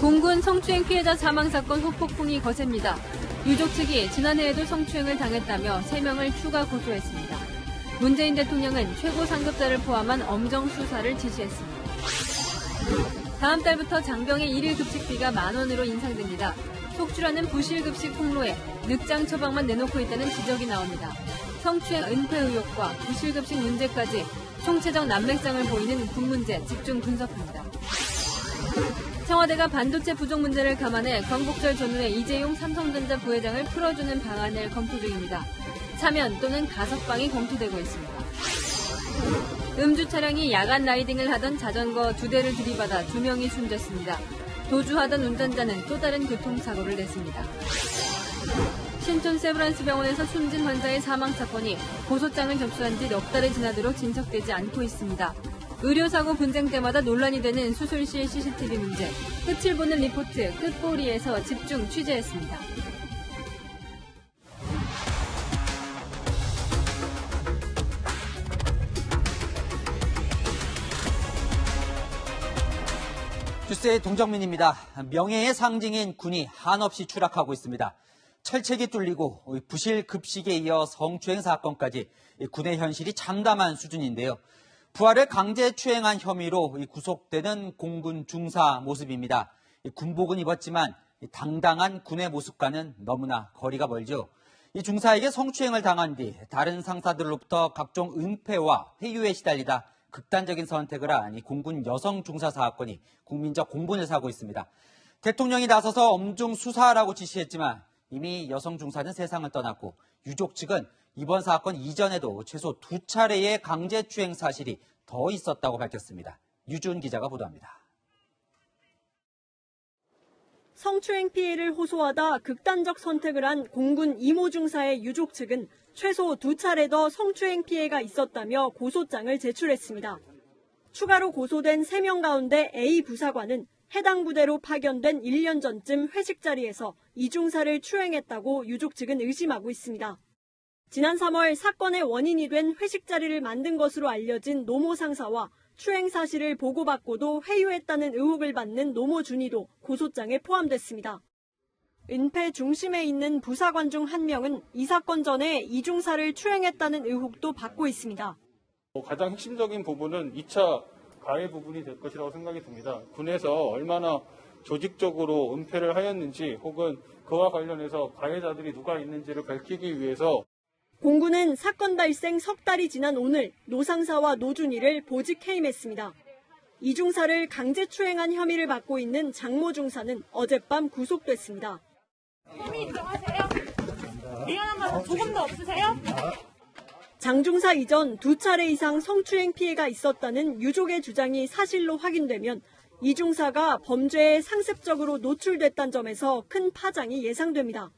공군 성추행 피해자 사망 사건 후폭풍이 거셉니다. 유족 측이 지난해에도 성추행을 당했다며 3명을 추가 고소했습니다. 문재인 대통령은 최고 상급자를 포함한 엄정 수사를 지시했습니다. 다음 달부터 장병의 일일 급식비가 만원으로 인상됩니다. 속출하는 부실급식 폭로에 늑장 처방만 내놓고 있다는 지적이 나옵니다. 성추행 은폐 의혹과 부실급식 문제까지 총체적 난맥상을 보이는 군 문제 집중 분석합니다. 청와대가 반도체 부족 문제를 감안해 광복절 전후에 이재용 삼성전자 부회장을 풀어주는 방안을 검토 중입니다. 사면 또는 가석방이 검토되고 있습니다. 음주 차량이 야간 라이딩을 하던 자전거 2대를 들이받아 2명이 숨졌습니다. 도주하던 운전자는 또 다른 교통사고를 냈습니다. 신촌 세브란스 병원에서 숨진 환자의 사망 사건이 고소장을 접수한 지 넉 달이 지나도록 진척되지 않고 있습니다. 의료사고 분쟁 때마다 논란이 되는 수술실 CCTV 문제, 끝을 보는 리포트 끝보리에서 집중 취재했습니다. 뉴스의 동정민입니다. 명예의 상징인 군이 한없이 추락하고 있습니다. 철책이 뚫리고 부실 급식에 이어 성추행 사건까지 군의 현실이 참담한 수준인데요. 부하를 강제 추행한 혐의로 구속되는 공군 중사 모습입니다. 군복은 입었지만 당당한 군의 모습과는 너무나 거리가 멀죠. 이 중사에게 성추행을 당한 뒤 다른 상사들로부터 각종 은폐와 회유에 시달리다 극단적인 선택을 한 이 공군 여성 중사 사건이 국민적 공분을 사고 있습니다. 대통령이 나서서 엄중 수사하라고 지시했지만 이미 여성 중사는 세상을 떠났고 유족 측은 이번 사건 이전에도 최소 2차례의 강제추행 사실이 더 있었다고 밝혔습니다. 유준 기자가 보도합니다. 성추행 피해를 호소하다 극단적 선택을 한 공군 이모 중사의 유족 측은 최소 2차례 더 성추행 피해가 있었다며 고소장을 제출했습니다. 추가로 고소된 3명 가운데 A 부사관은 해당 부대로 파견된 1년 전쯤 회식 자리에서 이 중사를 추행했다고 유족 측은 의심하고 있습니다. 지난 3월 사건의 원인이 된 회식 자리를 만든 것으로 알려진 노모 상사와 추행 사실을 보고받고도 회유했다는 의혹을 받는 노모 준이도 고소장에 포함됐습니다. 은폐 중심에 있는 부사관 중 1명은 이 사건 전에 이 중사를 추행했다는 의혹도 받고 있습니다. 가장 핵심적인 부분은 2차 가해 부분이 될 것이라고 생각이 듭니다. 군에서 얼마나 조직적으로 은폐를 하였는지 혹은 그와 관련해서 가해자들이 누가 있는지를 밝히기 위해서 공군은 사건 발생 석 달이 지난 오늘 노 상사와 노 준이를 보직 해임했습니다. 이 중사를 강제 추행한 혐의를 받고 있는 장모 중사는 어젯밤 구속됐습니다. 혐의 인정하세요? 미안한 말은 조금 더 없으세요? 장 중사 이전 2차례 이상 성추행 피해가 있었다는 유족의 주장이 사실로 확인되면 이 중사가 범죄에 상습적으로 노출됐다는 점에서 큰 파장이 예상됩니다.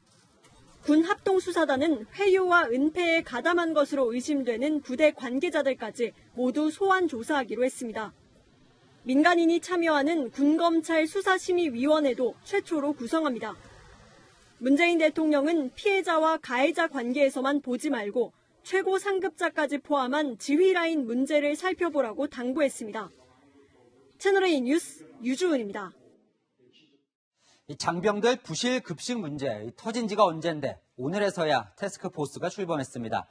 군 합동수사단은 회유와 은폐에 가담한 것으로 의심되는 부대 관계자들까지 모두 소환 조사하기로 했습니다. 민간인이 참여하는 군검찰 수사심의위원회도 최초로 구성합니다. 문재인 대통령은 피해자와 가해자 관계에서만 보지 말고 최고 상급자까지 포함한 지휘라인 문제를 살펴보라고 당부했습니다. 채널A 뉴스 유주은입니다. 장병들 부실 급식 문제 터진 지가 언젠데 오늘에서야 태스크포스가 출범했습니다.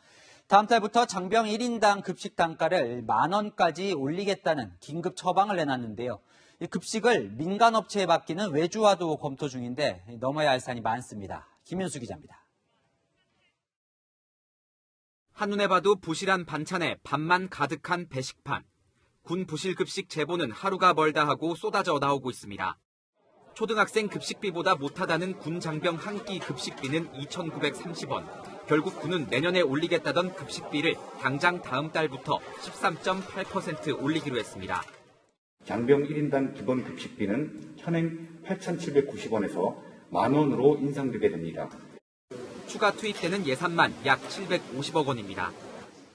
다음 달부터 장병 1인당 급식 단가를 10,000원까지 올리겠다는 긴급 처방을 내놨는데요. 이 급식을 민간업체에 맡기는 외주화도 검토 중인데 넘어야 할 산이 많습니다. 김윤수 기자입니다. 한눈에 봐도 부실한 반찬에 밥만 가득한 배식판. 군 부실급식 제보는 하루가 멀다 하고 쏟아져 나오고 있습니다. 초등학생 급식비보다 못하다는 군 장병 한 끼 급식비는 2,930원. 결국 군은 내년에 올리겠다던 급식비를 당장 다음 달부터 13.8% 올리기로 했습니다. 장병 1인당 기본 급식비는 현행 8,790원에서 10,000원으로 인상되게 됩니다. 추가 투입되는 예산만 약 750억 원입니다.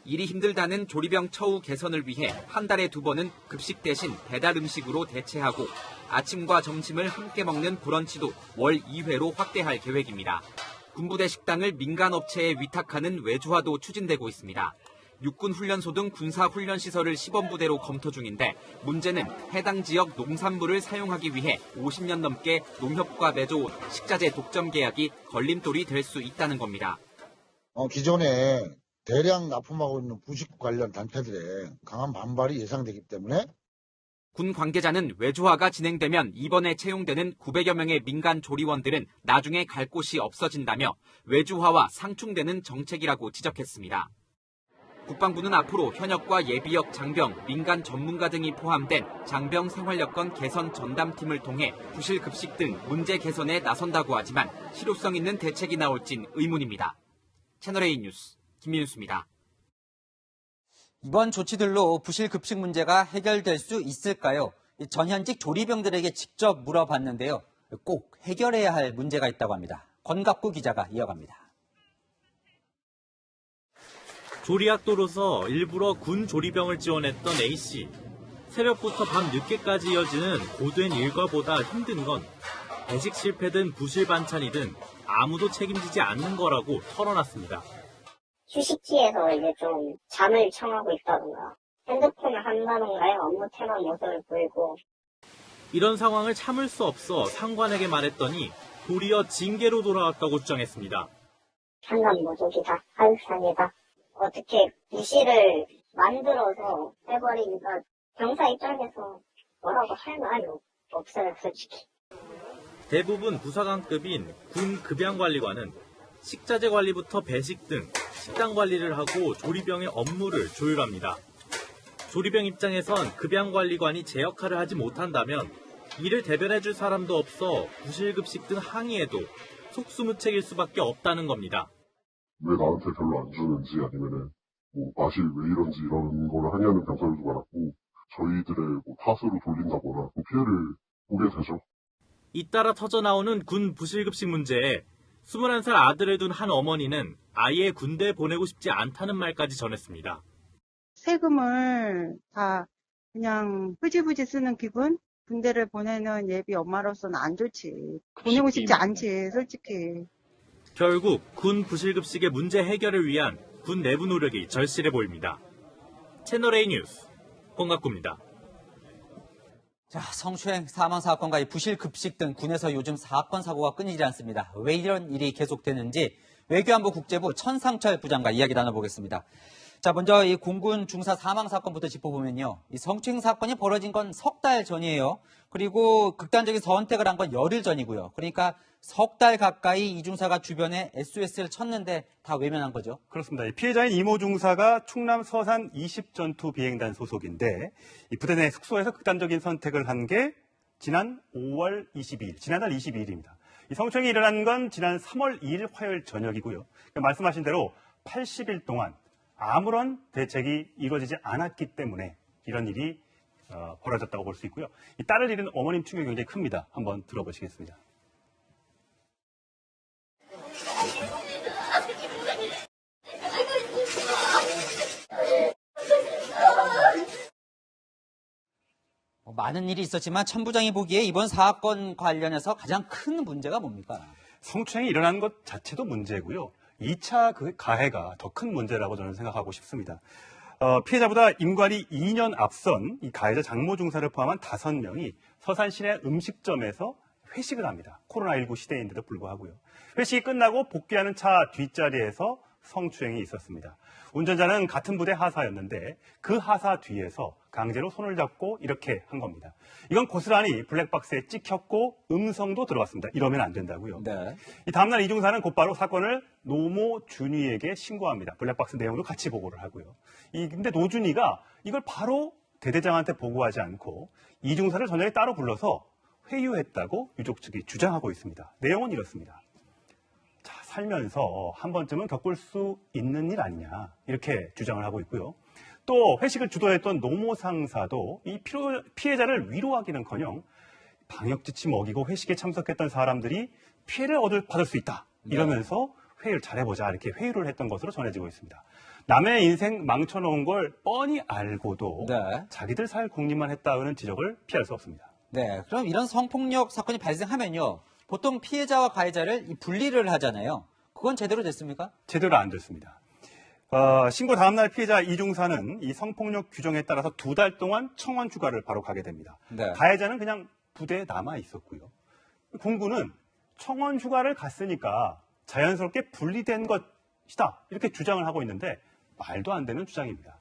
일이 힘들다는 조리병 처우 개선을 위해 한 달에 2번은 급식 대신 배달 음식으로 대체하고 아침과 점심을 함께 먹는 브런치도 월 2회로 확대할 계획입니다. 군부대 식당을 민간업체에 위탁하는 외주화도 추진되고 있습니다. 육군훈련소 등 군사훈련시설을 시범부대로 검토 중인데 문제는 해당 지역 농산물을 사용하기 위해 50년 넘게 농협과 맺어온 식자재 독점 계약이 걸림돌이 될 수 있다는 겁니다. 기존에 대량 납품하고 있는 부식 관련 단체들의 강한 반발이 예상되기 때문에 군 관계자는 외주화가 진행되면 이번에 채용되는 900여 명의 민간 조리원들은 나중에 갈 곳이 없어진다며 외주화와 상충되는 정책이라고 지적했습니다. 국방부는 앞으로 현역과 예비역 장병, 민간 전문가 등이 포함된 장병 생활여건 개선 전담팀을 통해 부실 급식 등 문제 개선에 나선다고 하지만 실효성 있는 대책이 나올진 의문입니다. 채널A 뉴스 김민수입니다. 이번 조치들로 부실 급식 문제가 해결될 수 있을까요? 전현직 조리병들에게 직접 물어봤는데요. 꼭 해결해야 할 문제가 있다고 합니다. 권갑구 기자가 이어갑니다. 조리학도로서 일부러 군 조리병을 지원했던 A씨. 새벽부터 밤 늦게까지 이어지는 고된 일과보다 힘든 건 배식 실패든 부실 반찬이든 아무도 책임지지 않는 거라고 털어놨습니다. 휴식지에서 이제 좀 잠을 청하고 있다던가 핸드폰을 한다던가요. 업무 태만 모습을 보이고. 이런 상황을 참을 수 없어 상관에게 말했더니 도리어 징계로 돌아왔다고 주장했습니다. 상관모독이다. 하극상이다. 어떻게 부실을 만들어서 해버리니까 병사 입장에서 뭐라고 할 말이 없어요, 솔직히. 대부분 부사관급인 군 급양관리관은 식자재 관리부터 배식 등 식당 관리를 하고 조리병의 업무를 조율합니다. 조리병 입장에선 급양관리관이 제 역할을 하지 못한다면 이를 대변해줄 사람도 없어 부실급식 등 항의에도 속수무책일 수밖에 없다는 겁니다. 왜 나한테 별로 안 주는지 아니면은 맛이 왜 이런지 이런 걸 항의하는 병사들도 많았고 저희들의 탓으로 돌린다거나 피해를 보게 되죠. 잇따라 터져나오는 군 부실급식 문제에 21살 아들을 둔 한 어머니는 아예 군대에 보내고 싶지 않다는 말까지 전했습니다. 세금을 다 그냥 흐지부지 쓰는 기분? 군대를 보내는 예비 엄마로서는 안 좋지. 보내고 싶지 않지, 솔직히. 결국 군 부실급식의 문제 해결을 위한 군 내부 노력이 절실해 보입니다. 채널A 뉴스 권갑구입니다. 자, 성추행 사망 사건과 이 부실 급식 등 군에서 요즘 사건 사고가 끊이지 않습니다. 왜 이런 일이 계속되는지 외교안보 국제부 천상철 부장과 이야기 나눠보겠습니다. 자, 먼저 이 공군 중사 사망 사건부터 짚어보면요. 이 성추행 사건이 벌어진 건 석 달 전이에요. 그리고 극단적인 선택을 한 건 열흘 전이고요. 그러니까 석 달 가까이 이 중사가 주변에 SOS를 쳤는데 다 외면한 거죠. 그렇습니다. 피해자인 이모 중사가 충남 서산 20전투 비행단 소속인데 이 부대 내 숙소에서 극단적인 선택을 한 게 지난 5월 22일, 지난달 22일입니다. 이 성추행이 일어난 건 지난 3월 2일 화요일 저녁이고요. 그러니까 말씀하신 대로 80일 동안 아무런 대책이 이루어지지 않았기 때문에 이런 일이 벌어졌다고 볼 수 있고요. 이 딸을 잃은 어머님 충격이 굉장히 큽니다. 한번 들어보시겠습니다. 많은 일이 있었지만 천 부장이 보기에 이번 사건 관련해서 가장 큰 문제가 뭡니까? 성추행이 일어난 것 자체도 문제고요. 2차 그 가해가 더 큰 문제라고 저는 생각하고 싶습니다. 피해자보다 임관이 2년 앞선 이 가해자 장모 중사를 포함한 5명이 서산 시내 음식점에서 회식을 합니다. 코로나19 시대인데도 불구하고요. 회식이 끝나고 복귀하는 차 뒷자리에서 성추행이 있었습니다. 운전자는 같은 부대 하사였는데 그 하사 뒤에서 강제로 손을 잡고 이렇게 한 겁니다. 이건 고스란히 블랙박스에 찍혔고 음성도 들어왔습니다. 이러면 안 된다고요. 네. 이 다음날 이 중사는 곧바로 사건을 노모 준위에게 신고합니다. 블랙박스 내용도 같이 보고를 하고요. 근데 노준위가 이걸 바로 대대장한테 보고하지 않고 이 중사를 저녁에 따로 불러서 회유했다고 유족 측이 주장하고 있습니다. 내용은 이렇습니다. 자, 살면서 한 번쯤은 겪을 수 있는 일 아니냐 이렇게 주장을 하고 있고요. 또 회식을 주도했던 노모 상사도 이 피해자를 위로하기는커녕 방역지침 어기고 회식에 참석했던 사람들이 피해를 받을 수 있다 이러면서 회의를 잘해보자 이렇게 회의를 했던 것으로 전해지고 있습니다. 남의 인생 망쳐놓은 걸 뻔히 알고도 자기들 살 궁리만 했다는 지적을 피할 수 없습니다. 네, 그럼 이런 성폭력 사건이 발생하면요. 보통 피해자와 가해자를 분리를 하잖아요. 그건 제대로 됐습니까? 제대로 안 됐습니다. 신고 다음날 피해자 이중사는 이 성폭력 규정에 따라서 2달 동안 청원 휴가를 바로 가게 됩니다. 네. 가해자는 그냥 부대에 남아 있었고요. 공군은 청원 휴가를 갔으니까 자연스럽게 분리된 것이다 이렇게 주장을 하고 있는데 말도 안 되는 주장입니다.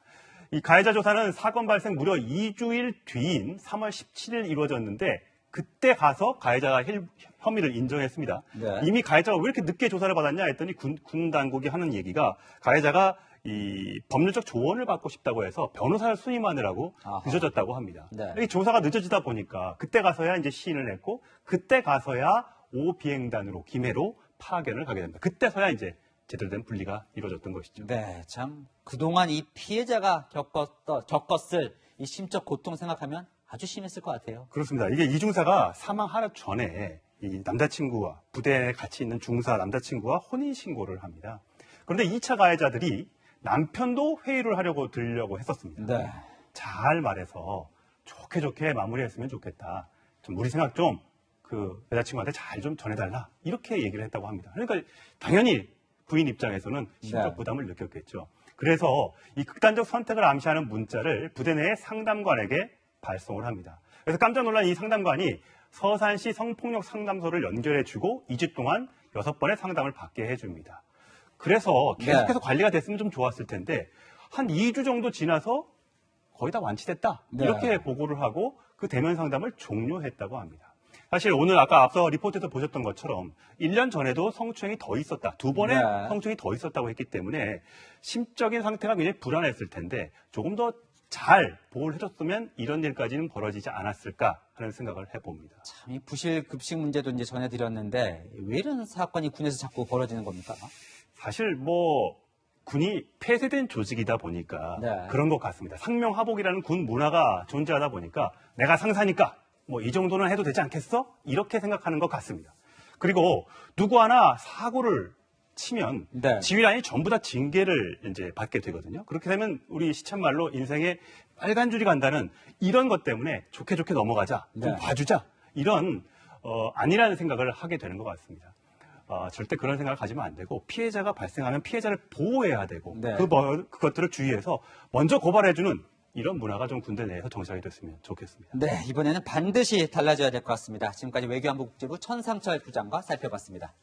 이 가해자 조사는 사건 발생 무려 2주일 뒤인 3월 17일 이루어졌는데 그때 가서 가해자가 혐의를 인정했습니다. 네. 이미 가해자가 왜 이렇게 늦게 조사를 받았냐 했더니 군 당국이 하는 얘기가 가해자가 이 법률적 조언을 받고 싶다고 해서 변호사를 수임하느라고 늦어졌다고 합니다. 네. 이 조사가 늦어지다 보니까 그때 가서야 이제 시인을 했고 그때 가서야 5비행단으로 김해로 파견을 가게 됩니다. 그때서야 이제 제대로 된 분리가 이루어졌던 것이죠. 네, 참 그동안 이 피해자가 겪었을 이 심적 고통 생각하면 아주 심했을 것 같아요. 그렇습니다. 이게 이중사가 사망 하루 전에 이 남자친구와 부대에 같이 있는 중사 남자친구와 혼인신고를 합니다. 그런데 2차 가해자들이 남편도 회유를 하려고 들려고 했었습니다. 네. 잘 말해서 좋게 마무리했으면 좋겠다. 좀 우리 생각 좀 그 여자친구한테 잘 좀 전해달라. 이렇게 얘기를 했다고 합니다. 그러니까 당연히 부인 입장에서는 심적 부담을 느꼈겠죠. 그래서 이 극단적 선택을 암시하는 문자를 부대 내 상담관에게 발송을 합니다. 그래서 깜짝 놀란 이 상담관이 서산시 성폭력 상담소를 연결해주고 2주 동안 6번의 상담을 받게 해줍니다. 그래서 계속해서 관리가 됐으면 좀 좋았을 텐데 한 2주 정도 지나서 거의 다 완치됐다. 이렇게 보고를 하고 그 대면 상담을 종료했다고 합니다. 사실 오늘 아까 앞서 리포트에서 보셨던 것처럼 1년 전에도 성추행이 더 있었다. 2번의 성추행이 더 있었다고 했기 때문에 심적인 상태가 굉장히 불안했을 텐데 조금 더 잘 보호를 해줬으면 이런 일까지는 벌어지지 않았을까 하는 생각을 해봅니다. 참, 이 부실 급식 문제도 이제 전해드렸는데 왜 이런 사건이 군에서 자꾸 벌어지는 겁니까? 사실 군이 폐쇄된 조직이다 보니까 그런 것 같습니다. 상명하복이라는 군 문화가 존재하다 보니까 내가 상사니까 이 정도는 해도 되지 않겠어? 이렇게 생각하는 것 같습니다. 그리고 누구 하나 사고를 치면 지휘라인이 전부 다 징계를 이제 받게 되거든요. 그렇게 되면 우리 시쳇말로 인생에 빨간 줄이 간다는 이런 것 때문에 좋게 넘어가자, 좀 봐주자 이런 아니라는 생각을 하게 되는 것 같습니다. 절대 그런 생각을 가지면 안 되고 피해자가 발생하면 피해자를 보호해야 되고 그것들을 주의해서 먼저 고발해주는 이런 문화가 좀 군대 내에서 정착이 됐으면 좋겠습니다. 네, 이번에는 반드시 달라져야 될 것 같습니다. 지금까지 외교안보 국제부 천상철 부장과 살펴봤습니다.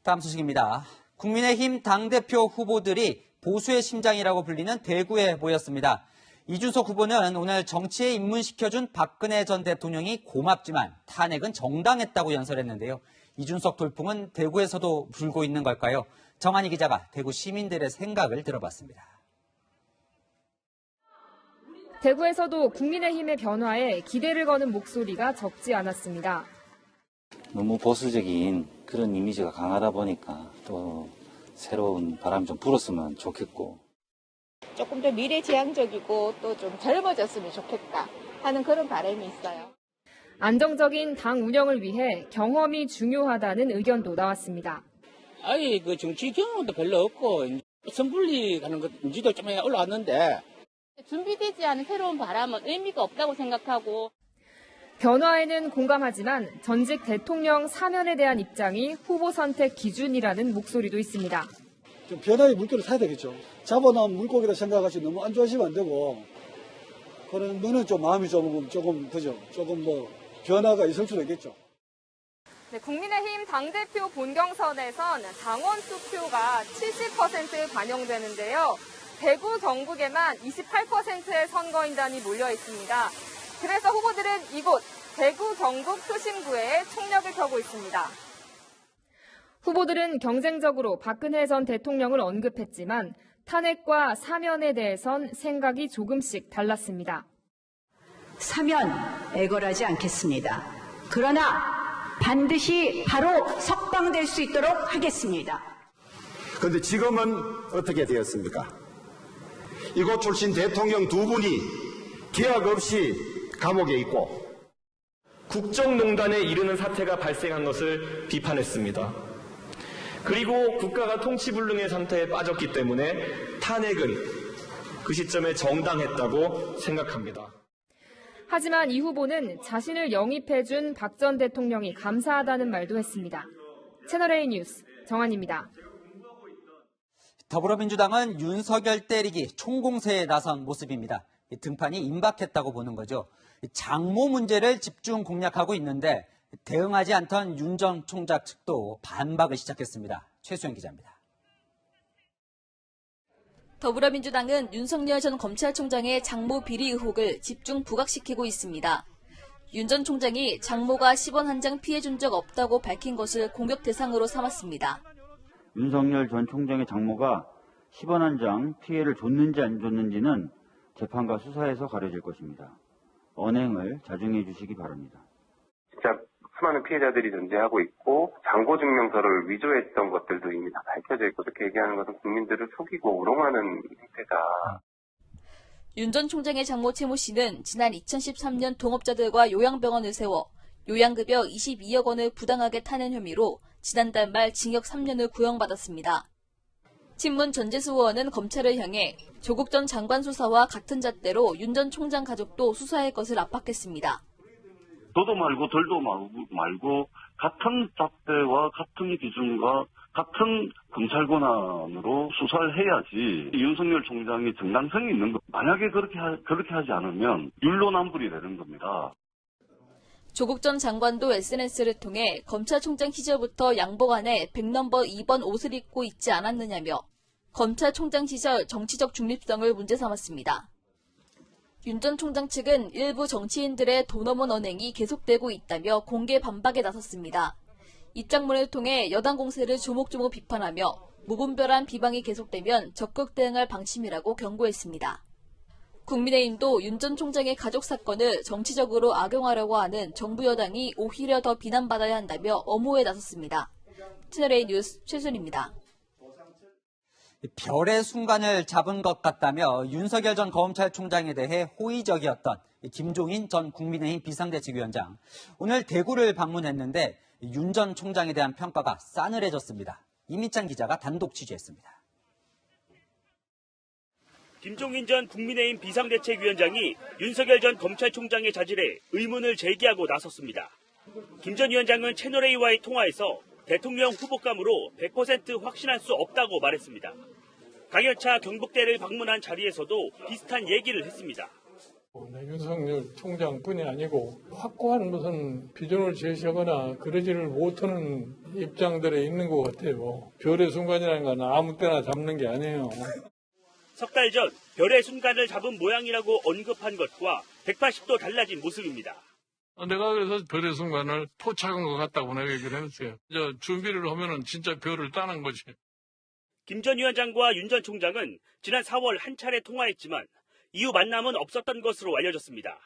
다음 소식입니다. 국민의힘 당대표 후보들이 보수의 심장이라고 불리는 대구에 모였습니다. 이준석 후보는 오늘 정치에 입문시켜준 박근혜 전 대통령이 고맙지만 탄핵은 정당했다고 연설했는데요. 이준석 돌풍은 대구에서도 불고 있는 걸까요? 정한희 기자가 대구 시민들의 생각을 들어봤습니다. 대구에서도 국민의힘의 변화에 기대를 거는 목소리가 적지 않았습니다. 너무 보수적인 그런 이미지가 강하다 보니까 또 새로운 바람이 좀 불었으면 좋겠고 조금 더 미래지향적이고 또 좀 젊어졌으면 좋겠다 하는 그런 바람이 있어요. 안정적인 당 운영을 위해 경험이 중요하다는 의견도 나왔습니다. 아예 그 정치 경험도 별로 없고 선분리 가는 것 인지도 좀 올라왔는데 준비되지 않은 새로운 바람은 의미가 없다고 생각하고 변화에는 공감하지만 전직 대통령 사면에 대한 입장이 후보 선택 기준이라는 목소리도 있습니다. 좀 변화의 물결을 타야 되겠죠. 잡아놓은 물고기라 생각하시 너무 안 좋아하시면 안 되고 그런 거는 좀 마음이 조금 그죠. 조금 변화가 있을 수도 있겠죠. 네, 국민의힘 당대표 본경선에선 당원 투표가 70% 반영되는데요. 대구 경북에만 28%의 선거인단이 몰려 있습니다. 그래서 후보들은 이곳 대구 경북 표심구에 총력을 펴고 있습니다. 후보들은 경쟁적으로 박근혜 전 대통령을 언급했지만 탄핵과 사면에 대해선 생각이 조금씩 달랐습니다. 사면 애걸하지 않겠습니다. 그러나 반드시 바로 석방될 수 있도록 하겠습니다. 그런데 지금은 어떻게 되었습니까? 이곳 출신 대통령 두 분이 계약 없이 감옥에 있고 국정농단에 이르는 사태가 발생한 것을 비판했습니다. 그리고 국가가 통치불능의 상태에 빠졌기 때문에 탄핵은 그 시점에 정당했다고 생각합니다. 하지만 이 후보는 자신을 영입해준 박 전 대통령이 감사하다는 말도 했습니다. 채널A 뉴스 정한입니다. 더불어민주당은 윤석열 때리기 총공세에 나선 모습입니다. 등판이 임박했다고 보는 거죠. 장모 문제를 집중 공략하고 있는데 대응하지 않던 윤 전 총장 측도 반박을 시작했습니다. 최수영 기자입니다. 더불어민주당은 윤석열 전 검찰총장의 장모 비리 의혹을 집중 부각시키고 있습니다. 윤 전 총장이 장모가 10원 한 장 피해준 적 없다고 밝힌 것을 공격 대상으로 삼았습니다. 윤석열 전 총장의 장모가 10원 한 장 피해를 줬는지 안 줬는지는 재판과 수사에서 가려질 것입니다. 언행을 자중해 주시기 바랍니다. 진짜 수많은 피해자들이 존재하고 있고 장고 증명서를 위조했던 것들도 이미 다 밝혀져 있고 그렇게 얘기하는 것은 국민들을 속이고 우롱하는 행태다. 윤 전 총장의 장모 최모 씨는 지난 2013년 동업자들과 요양병원을 세워 요양급여 22억 원을 부당하게 타낸 혐의로 지난달 말 징역 3년을 구형받았습니다. 친문 전재수 의원은 검찰을 향해 조국 전 장관 수사와 같은 잣대로 윤 전 총장 가족도 수사할 것을 압박했습니다. 더도 말고 덜도 말고 같은 잣대와 같은 기준과 같은 검찰 권한으로 수사를 해야지 윤석열 총장이 정당성이 있는 것. 만약에 그렇게 하지 않으면 율로남불이 되는 겁니다. 조국 전 장관도 SNS를 통해 검찰총장 시절부터 양복 안에 100넘버 2번 옷을 입고 있지 않았느냐며 검찰총장 시절 정치적 중립성을 문제 삼았습니다. 윤 전 총장 측은 일부 정치인들의 돈 없는 언행이 계속되고 있다며 공개 반박에 나섰습니다. 입장문을 통해 여당 공세를 조목조목 비판하며 무분별한 비방이 계속되면 적극 대응할 방침이라고 경고했습니다. 국민의힘도 윤 전 총장의 가족 사건을 정치적으로 악용하려고 하는 정부 여당이 오히려 더 비난받아야 한다며 엄호에 나섰습니다. 채널A 뉴스 최순입니다. 별의 순간을 잡은 것 같다며 윤석열 전 검찰총장에 대해 호의적이었던 김종인 전 국민의힘 비상대책위원장. 오늘 대구를 방문했는데 윤 전 총장에 대한 평가가 싸늘해졌습니다. 임희찬 기자가 단독 취재했습니다. 김종인 전 국민의힘 비상대책위원장이 윤석열 전 검찰총장의 자질에 의문을 제기하고 나섰습니다. 김 전 위원장은 채널A와의 통화에서 대통령 후보감으로 100% 확신할 수 없다고 말했습니다. 강여차 경북대를 방문한 자리에서도 비슷한 얘기를 했습니다. 윤석열 총장뿐이 아니고 확고한 무슨 비전을 제시하거나 그러지를 못하는 입장들에 있는 것 같아요. 별의 순간이라는 건 아무 때나 잡는 게 아니에요. 석 달 전 별의 순간을 잡은 모양이라고 언급한 것과 180도 달라진 모습입니다. 내가 그래서 별의 순간을 포착한 것 같다고 내가 얘기를 했어요. 준비를 하면은 진짜 별을 따는 거지. 김 전 위원장과 윤 전 총장은 지난 4월 한 차례 통화했지만 이후 만남은 없었던 것으로 알려졌습니다.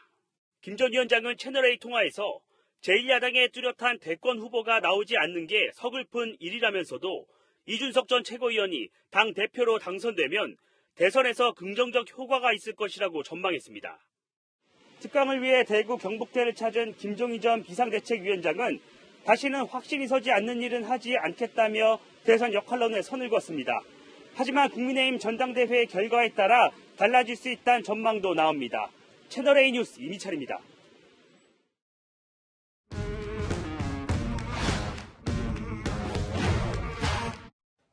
김 전 위원장은 채널A 통화에서 제1야당의 뚜렷한 대권 후보가 나오지 않는 게 서글픈 일이라면서도 이준석 전 최고위원이 당 대표로 당선되면 대선에서 긍정적 효과가 있을 것이라고 전망했습니다. 특감을 위해 대구 경북대를 찾은 김종인 전 비상대책위원장은 다시는 확신이 서지 않는 일은 하지 않겠다며 대선 역할론에 선을 그었습니다. 하지만 국민의힘 전당대회 결과에 따라 달라질 수 있다는 전망도 나옵니다. 채널A 뉴스 임희철입니다.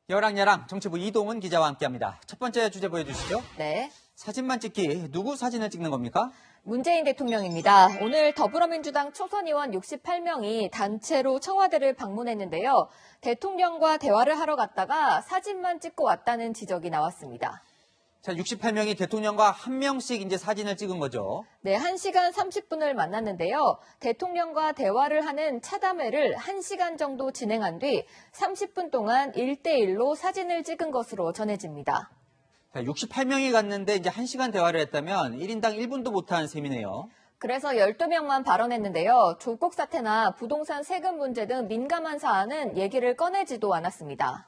여랑야랑 정치부 이동훈 기자와 함께합니다. 첫 번째 주제 보여주시죠. 네. 사진만 찍기. 누구 사진을 찍는 겁니까? 문재인 대통령입니다. 오늘 더불어민주당 초선 의원 68명이 단체로 청와대를 방문했는데요. 대통령과 대화를 하러 갔다가 사진만 찍고 왔다는 지적이 나왔습니다. 자, 68명이 대통령과 한 명씩 이제 사진을 찍은 거죠. 네, 1시간 30분을 만났는데요. 대통령과 대화를 하는 차담회를 1시간 정도 진행한 뒤 30분 동안 1대1로 사진을 찍은 것으로 전해집니다. 자, 68명이 갔는데 이제 1시간 대화를 했다면 1인당 1분도 못한 셈이네요. 그래서 12명만 발언했는데요. 조국 사태나 부동산 세금 문제 등 민감한 사안은 얘기를 꺼내지도 않았습니다.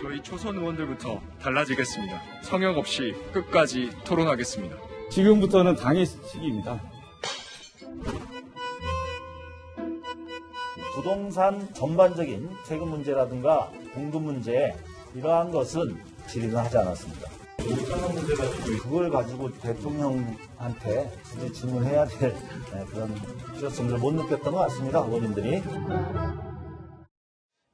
저희 초선 의원들부터 달라지겠습니다. 성역 없이 끝까지 토론하겠습니다. 지금부터는 당의 시기입니다. 부동산 전반적인 세금 문제라든가 공급 문제 이러한 것은 질의는 하지 않았습니다. 그걸 가지고 대통령한테 굳이 질문해야 될 그런 필요성을 못 느꼈던 것 같습니다, 의원님들이.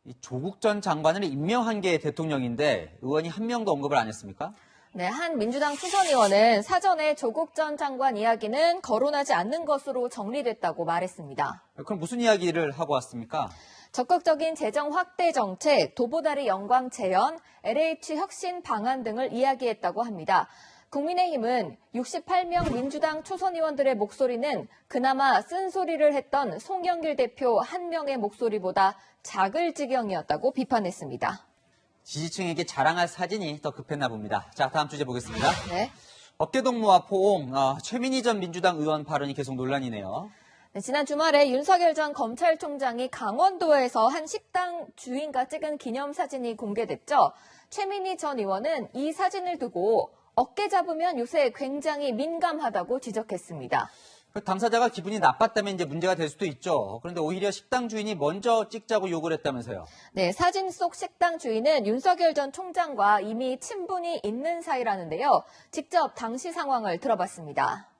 이 조국 전 장관을 임명한 게 대통령인데 의원이 한 명도 언급을 안 했습니까? 네, 한 민주당 초선 의원은 사전에 조국 전 장관 이야기는 거론하지 않는 것으로 정리됐다고 말했습니다. 그럼 무슨 이야기를 하고 왔습니까? 적극적인 재정 확대 정책, 도보다리 영광 재현, LH 혁신 방안 등을 이야기했다고 합니다. 국민의힘은 68명 민주당 초선 의원들의 목소리는 그나마 쓴소리를 했던 송영길 대표 한 명의 목소리보다 작을 지경이었다고 비판했습니다. 지지층에게 자랑할 사진이 더 급했나 봅니다. 자, 다음 주제 보겠습니다. 네. 어깨동무와 포옹, 최민희 전 민주당 의원 발언이 계속 논란이네요. 네, 지난 주말에 윤석열 전 검찰총장이 강원도에서 한 식당 주인과 찍은 기념사진이 공개됐죠. 최민희 전 의원은 이 사진을 두고 어깨 잡으면 요새 굉장히 민감하다고 지적했습니다. 당사자가 기분이 나빴다면 이제 문제가 될 수도 있죠. 그런데 오히려 식당 주인이 먼저 찍자고 요구를 했다면서요. 네, 사진 속 식당 주인은 윤석열 전 총장과 이미 친분이 있는 사이라는데요. 직접 당시 상황을 들어봤습니다.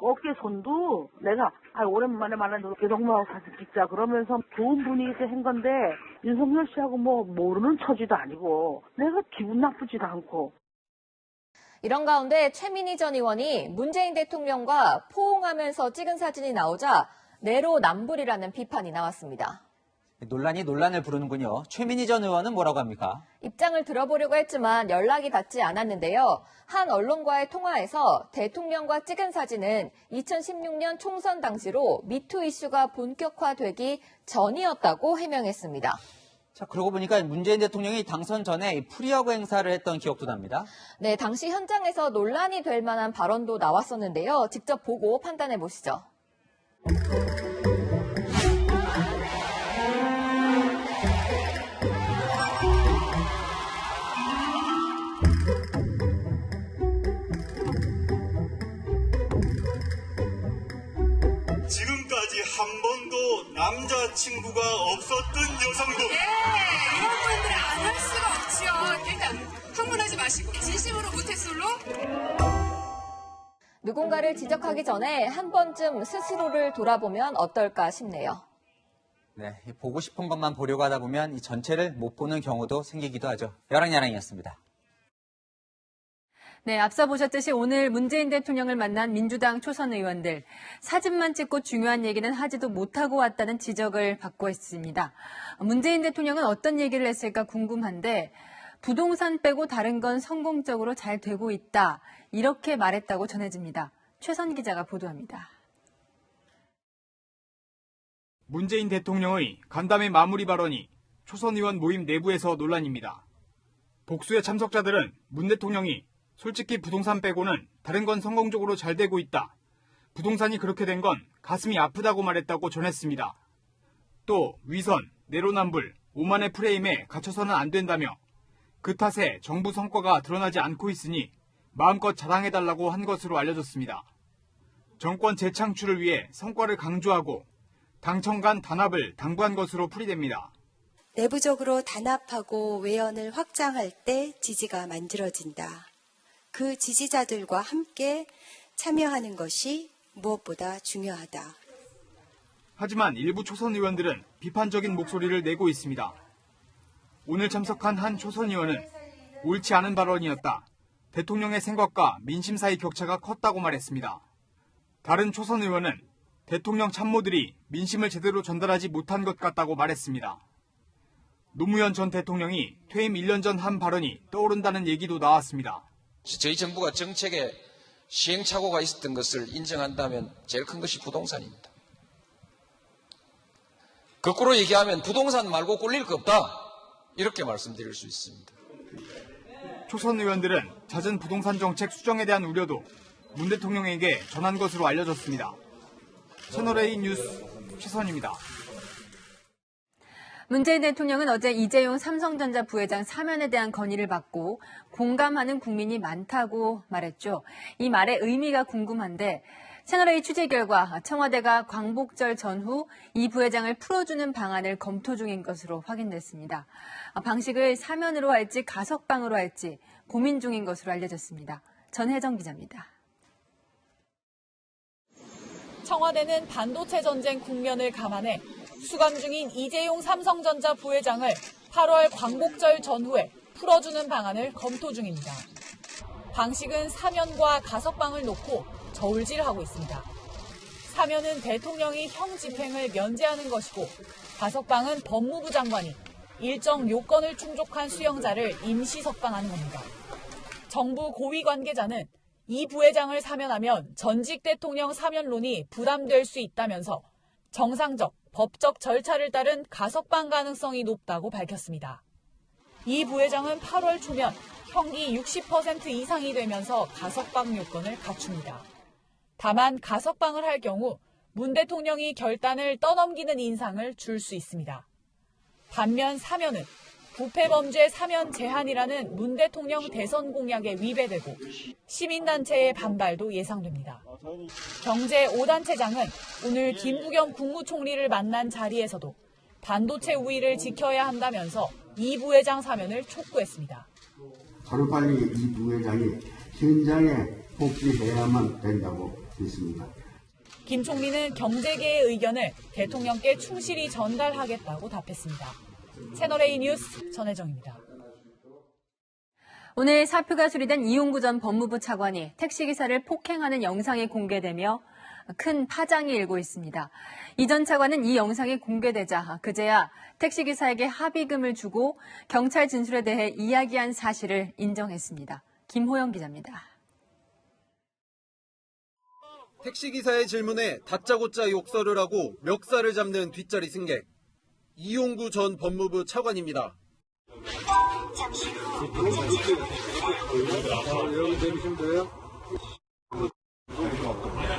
어깨 손도 내가 오랜만에 만난 어깨동무하고 사진 찍자 그러면서 좋은 분위기에서 한 건데 윤석열 씨하고 뭐 모르는 처지도 아니고 내가 기분 나쁘지도 않고. 이런 가운데 최민희 전 의원이 문재인 대통령과 포옹하면서 찍은 사진이 나오자 내로남불이라는 비판이 나왔습니다. 논란이 논란을 부르는군요. 최민희 전 의원은 뭐라고 합니까? 입장을 들어보려고 했지만 연락이 닿지 않았는데요. 한 언론과의 통화에서 대통령과 찍은 사진은 2016년 총선 당시로 미투 이슈가 본격화되기 전이었다고 해명했습니다. 자, 그러고 보니까 문재인 대통령이 당선 전에 프리허그 행사를 했던 기억도 납니다. 네, 당시 현장에서 논란이 될 만한 발언도 나왔었는데요. 직접 보고 판단해 보시죠. 지금까지 한 번도 남자친구가 없었던 여성도 이런 분들 안 할 수가 없지요. 일단 흥분하지 마시고 진심으로 모태솔로 누군가를 지적하기 전에 한 번쯤 스스로를 돌아보면 어떨까 싶네요. 네, 보고 싶은 것만 보려고 하다 보면 이 전체를 못 보는 경우도 생기기도 하죠. 여랑야랑이었습니다. 네, 앞서 보셨듯이 오늘 문재인 대통령을 만난 민주당 초선 의원들 사진만 찍고 중요한 얘기는 하지도 못하고 왔다는 지적을 받고 있습니다. 문재인 대통령은 어떤 얘기를 했을까 궁금한데 부동산 빼고 다른 건 성공적으로 잘 되고 있다 이렇게 말했다고 전해집니다. 최선 기자가 보도합니다. 문재인 대통령의 간담회 마무리 발언이 초선 의원 모임 내부에서 논란입니다. 복수의 참석자들은 문 대통령이 솔직히 부동산 빼고는 다른 건 성공적으로 잘 되고 있다. 부동산이 그렇게 된 건 가슴이 아프다고 말했다고 전했습니다. 또 위선, 내로남불, 오만의 프레임에 갇혀서는 안 된다며 그 탓에 정부 성과가 드러나지 않고 있으니 마음껏 자랑해달라고 한 것으로 알려졌습니다. 정권 재창출을 위해 성과를 강조하고 당청 간 단합을 당부한 것으로 풀이됩니다. 내부적으로 단합하고 외연을 확장할 때 지지가 만들어진다. 그 지지자들과 함께 참여하는 것이 무엇보다 중요하다. 하지만 일부 초선 의원들은 비판적인 목소리를 내고 있습니다. 오늘 참석한 한 초선 의원은 옳지 않은 발언이었다. 대통령의 생각과 민심 사이 격차가 컸다고 말했습니다. 다른 초선 의원은 대통령 참모들이 민심을 제대로 전달하지 못한 것 같다고 말했습니다. 노무현 전 대통령이 퇴임 1년 전 한 발언이 떠오른다는 얘기도 나왔습니다. 저희 정부가 정책에 시행착오가 있었던 것을 인정한다면 제일 큰 것이 부동산입니다. 거꾸로 얘기하면 부동산 말고 꼴릴 거 없다. 이렇게 말씀드릴 수 있습니다. 초선 의원들은 잦은 부동산 정책 수정에 대한 우려도 문 대통령에게 전한 것으로 알려졌습니다. 채널A 뉴스 최선입니다. 문재인 대통령은 어제 이재용 삼성전자 부회장 사면에 대한 건의를 받고 공감하는 국민이 많다고 말했죠. 이 말의 의미가 궁금한데 채널A 취재 결과 청와대가 광복절 전후 이 부회장을 풀어주는 방안을 검토 중인 것으로 확인됐습니다. 방식을 사면으로 할지 가석방으로 할지 고민 중인 것으로 알려졌습니다. 전혜정 기자입니다. 청와대는 반도체 전쟁 국면을 감안해 수감 중인 이재용 삼성전자 부회장을 8월 광복절 전후에 풀어주는 방안을 검토 중입니다. 방식은 사면과 가석방을 놓고 저울질하고 있습니다. 사면은 대통령이 형 집행을 면제하는 것이고 가석방은 법무부 장관이 일정 요건을 충족한 수용자를 임시 석방하는 겁니다. 정부 고위 관계자는 이 부회장을 사면하면 전직 대통령 사면론이 부담될 수 있다면서 정상적, 법적 절차를 따른 가석방 가능성이 높다고 밝혔습니다. 이 부회장은 8월 초면 형기 60% 이상이 되면서 가석방 요건을 갖춥니다. 다만 가석방을 할 경우 문 대통령이 결단을 떠넘기는 인상을 줄 수 있습니다. 반면 사면은 부패범죄 사면 제한이라는 문 대통령 대선 공약에 위배되고 시민단체의 반발도 예상됩니다. 경제 5단체장은 오늘 김부겸 국무총리를 만난 자리에서도 반도체 우위를 지켜야 한다면서 이 부회장 사면을 촉구했습니다. 하루빨리 이 부회장이 현장에 복귀해야만 된다고 믿습니다. 김 총리는 경제계의 의견을 대통령께 충실히 전달하겠다고 답했습니다. 채널A 뉴스 전혜정입니다. 오늘 사표가 수리된 이용구 전 법무부 차관이 택시기사를 폭행하는 영상이 공개되며 큰 파장이 일고 있습니다. 이 전 차관은 이 영상이 공개되자 그제야 택시기사에게 합의금을 주고 경찰 진술에 대해 이야기한 사실을 인정했습니다. 김호영 기자입니다. 택시기사의 질문에 다짜고짜 욕설을 하고 멱살을 잡는 뒷자리 승객. 이용구 전 법무부 차관입니다. 여기 내리시면 돼요?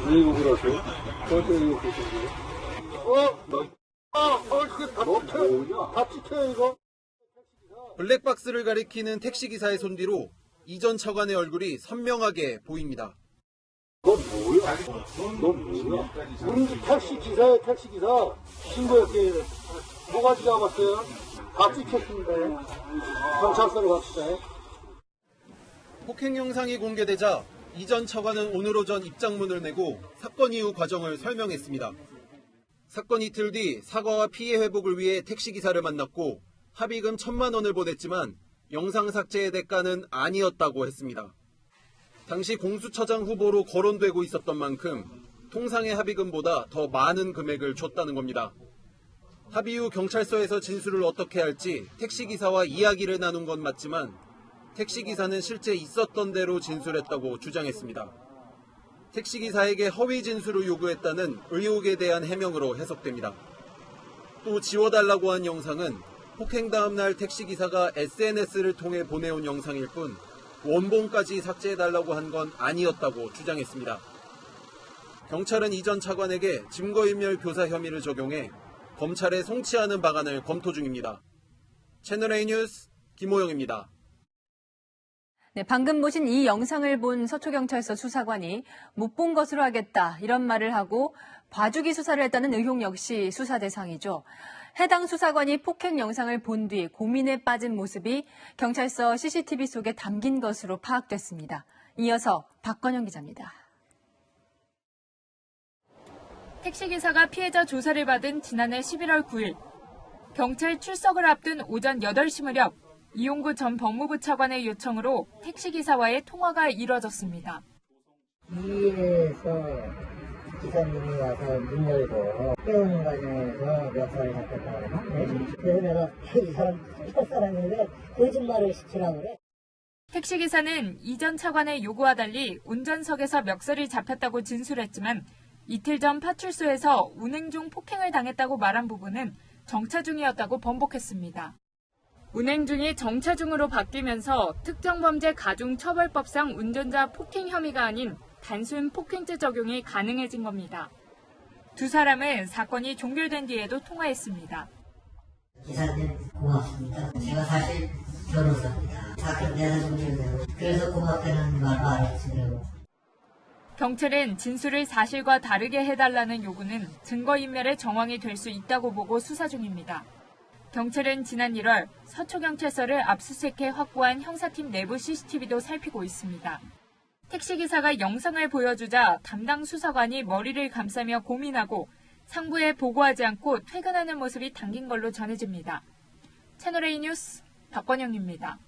왜 욕을 하세요? 저한테 왜 욕하세요? 다 찍혀요, 이거? 블랙박스를 가리키는 택시기사의 손뒤로 이 전 차관의 얼굴이 선명하게 보입니다. 너 뭐야? 너 뭐야? 우리 택시기사야, 택시기사. 신고했게 뭐가지 잡았어요? 다 찍혔습니다. 경찰서로 갑시다. 폭행 영상이 공개되자 이 전 차관은 오늘 오전 입장문을 내고 사건 이후 과정을 설명했습니다. 사건 이틀 뒤 사과와 피해 회복을 위해 택시기사를 만났고 합의금 1,000만 원을 보냈지만 영상 삭제의 대가는 아니었다고 했습니다. 당시 공수처장 후보로 거론되고 있었던 만큼 통상의 합의금보다 더 많은 금액을 줬다는 겁니다. 합의 후 경찰서에서 진술을 어떻게 할지 택시기사와 이야기를 나눈 건 맞지만 택시기사는 실제 있었던 대로 진술했다고 주장했습니다. 택시기사에게 허위 진술을 요구했다는 의혹에 대한 해명으로 해석됩니다. 또 지워달라고 한 영상은 폭행 다음 날 택시기사가 SNS를 통해 보내온 영상일 뿐 원본까지 삭제해달라고 한 건 아니었다고 주장했습니다. 경찰은 이 전 차관에게 증거인멸 교사 혐의를 적용해 검찰에 송치하는 방안을 검토 중입니다. 채널A 뉴스 김호영입니다. 네, 방금 보신 이 영상을 본 서초경찰서 수사관이 못 본 것으로 하겠다 이런 말을 하고 봐주기 수사를 했다는 의혹 역시 수사 대상이죠. 해당 수사관이 폭행 영상을 본 뒤 고민에 빠진 모습이 경찰서 CCTV 속에 담긴 것으로 파악됐습니다. 이어서 박건영 기자입니다. 택시기사가 피해자 조사를 받은 지난해 11월 9일 경찰 출석을 앞둔 오전 8시 무렵 이용구 전 법무부 차관의 요청으로 택시기사와의 통화가 이뤄졌습니다. 위에서 기사님이 와서 문 열고 깨우는 과정에서 멱살을 잡혔다고 하네. 그래서 내가 이 사람 첫사람인데 거짓말을 시키라고 그래. 택시기사는 이 전 차관의 요구와 달리 운전석에서 멱살이 잡혔다고 진술했지만 이틀 전 파출소에서 운행 중 폭행을 당했다고 말한 부분은 정차 중이었다고 번복했습니다. 운행 중이 정차 중으로 바뀌면서 특정범죄 가중처벌법상 운전자 폭행 혐의가 아닌 단순 폭행죄 적용이 가능해진 겁니다. 두 사람은 사건이 종결된 뒤에도 통화했습니다. 기사님 고맙습니다. 제가 사실 변호사입니다. 사건 내가 종결되고 그래서 고맙다는 말도 안 했으려고. 경찰은 진술을 사실과 다르게 해달라는 요구는 증거인멸의 정황이 될 수 있다고 보고 수사 중입니다. 경찰은 지난 1월 서초경찰서를 압수수색해 확보한 형사팀 내부 CCTV도 살피고 있습니다. 택시기사가 영상을 보여주자 담당 수사관이 머리를 감싸며 고민하고 상부에 보고하지 않고 퇴근하는 모습이 담긴 걸로 전해집니다. 채널A 뉴스 박건영입니다.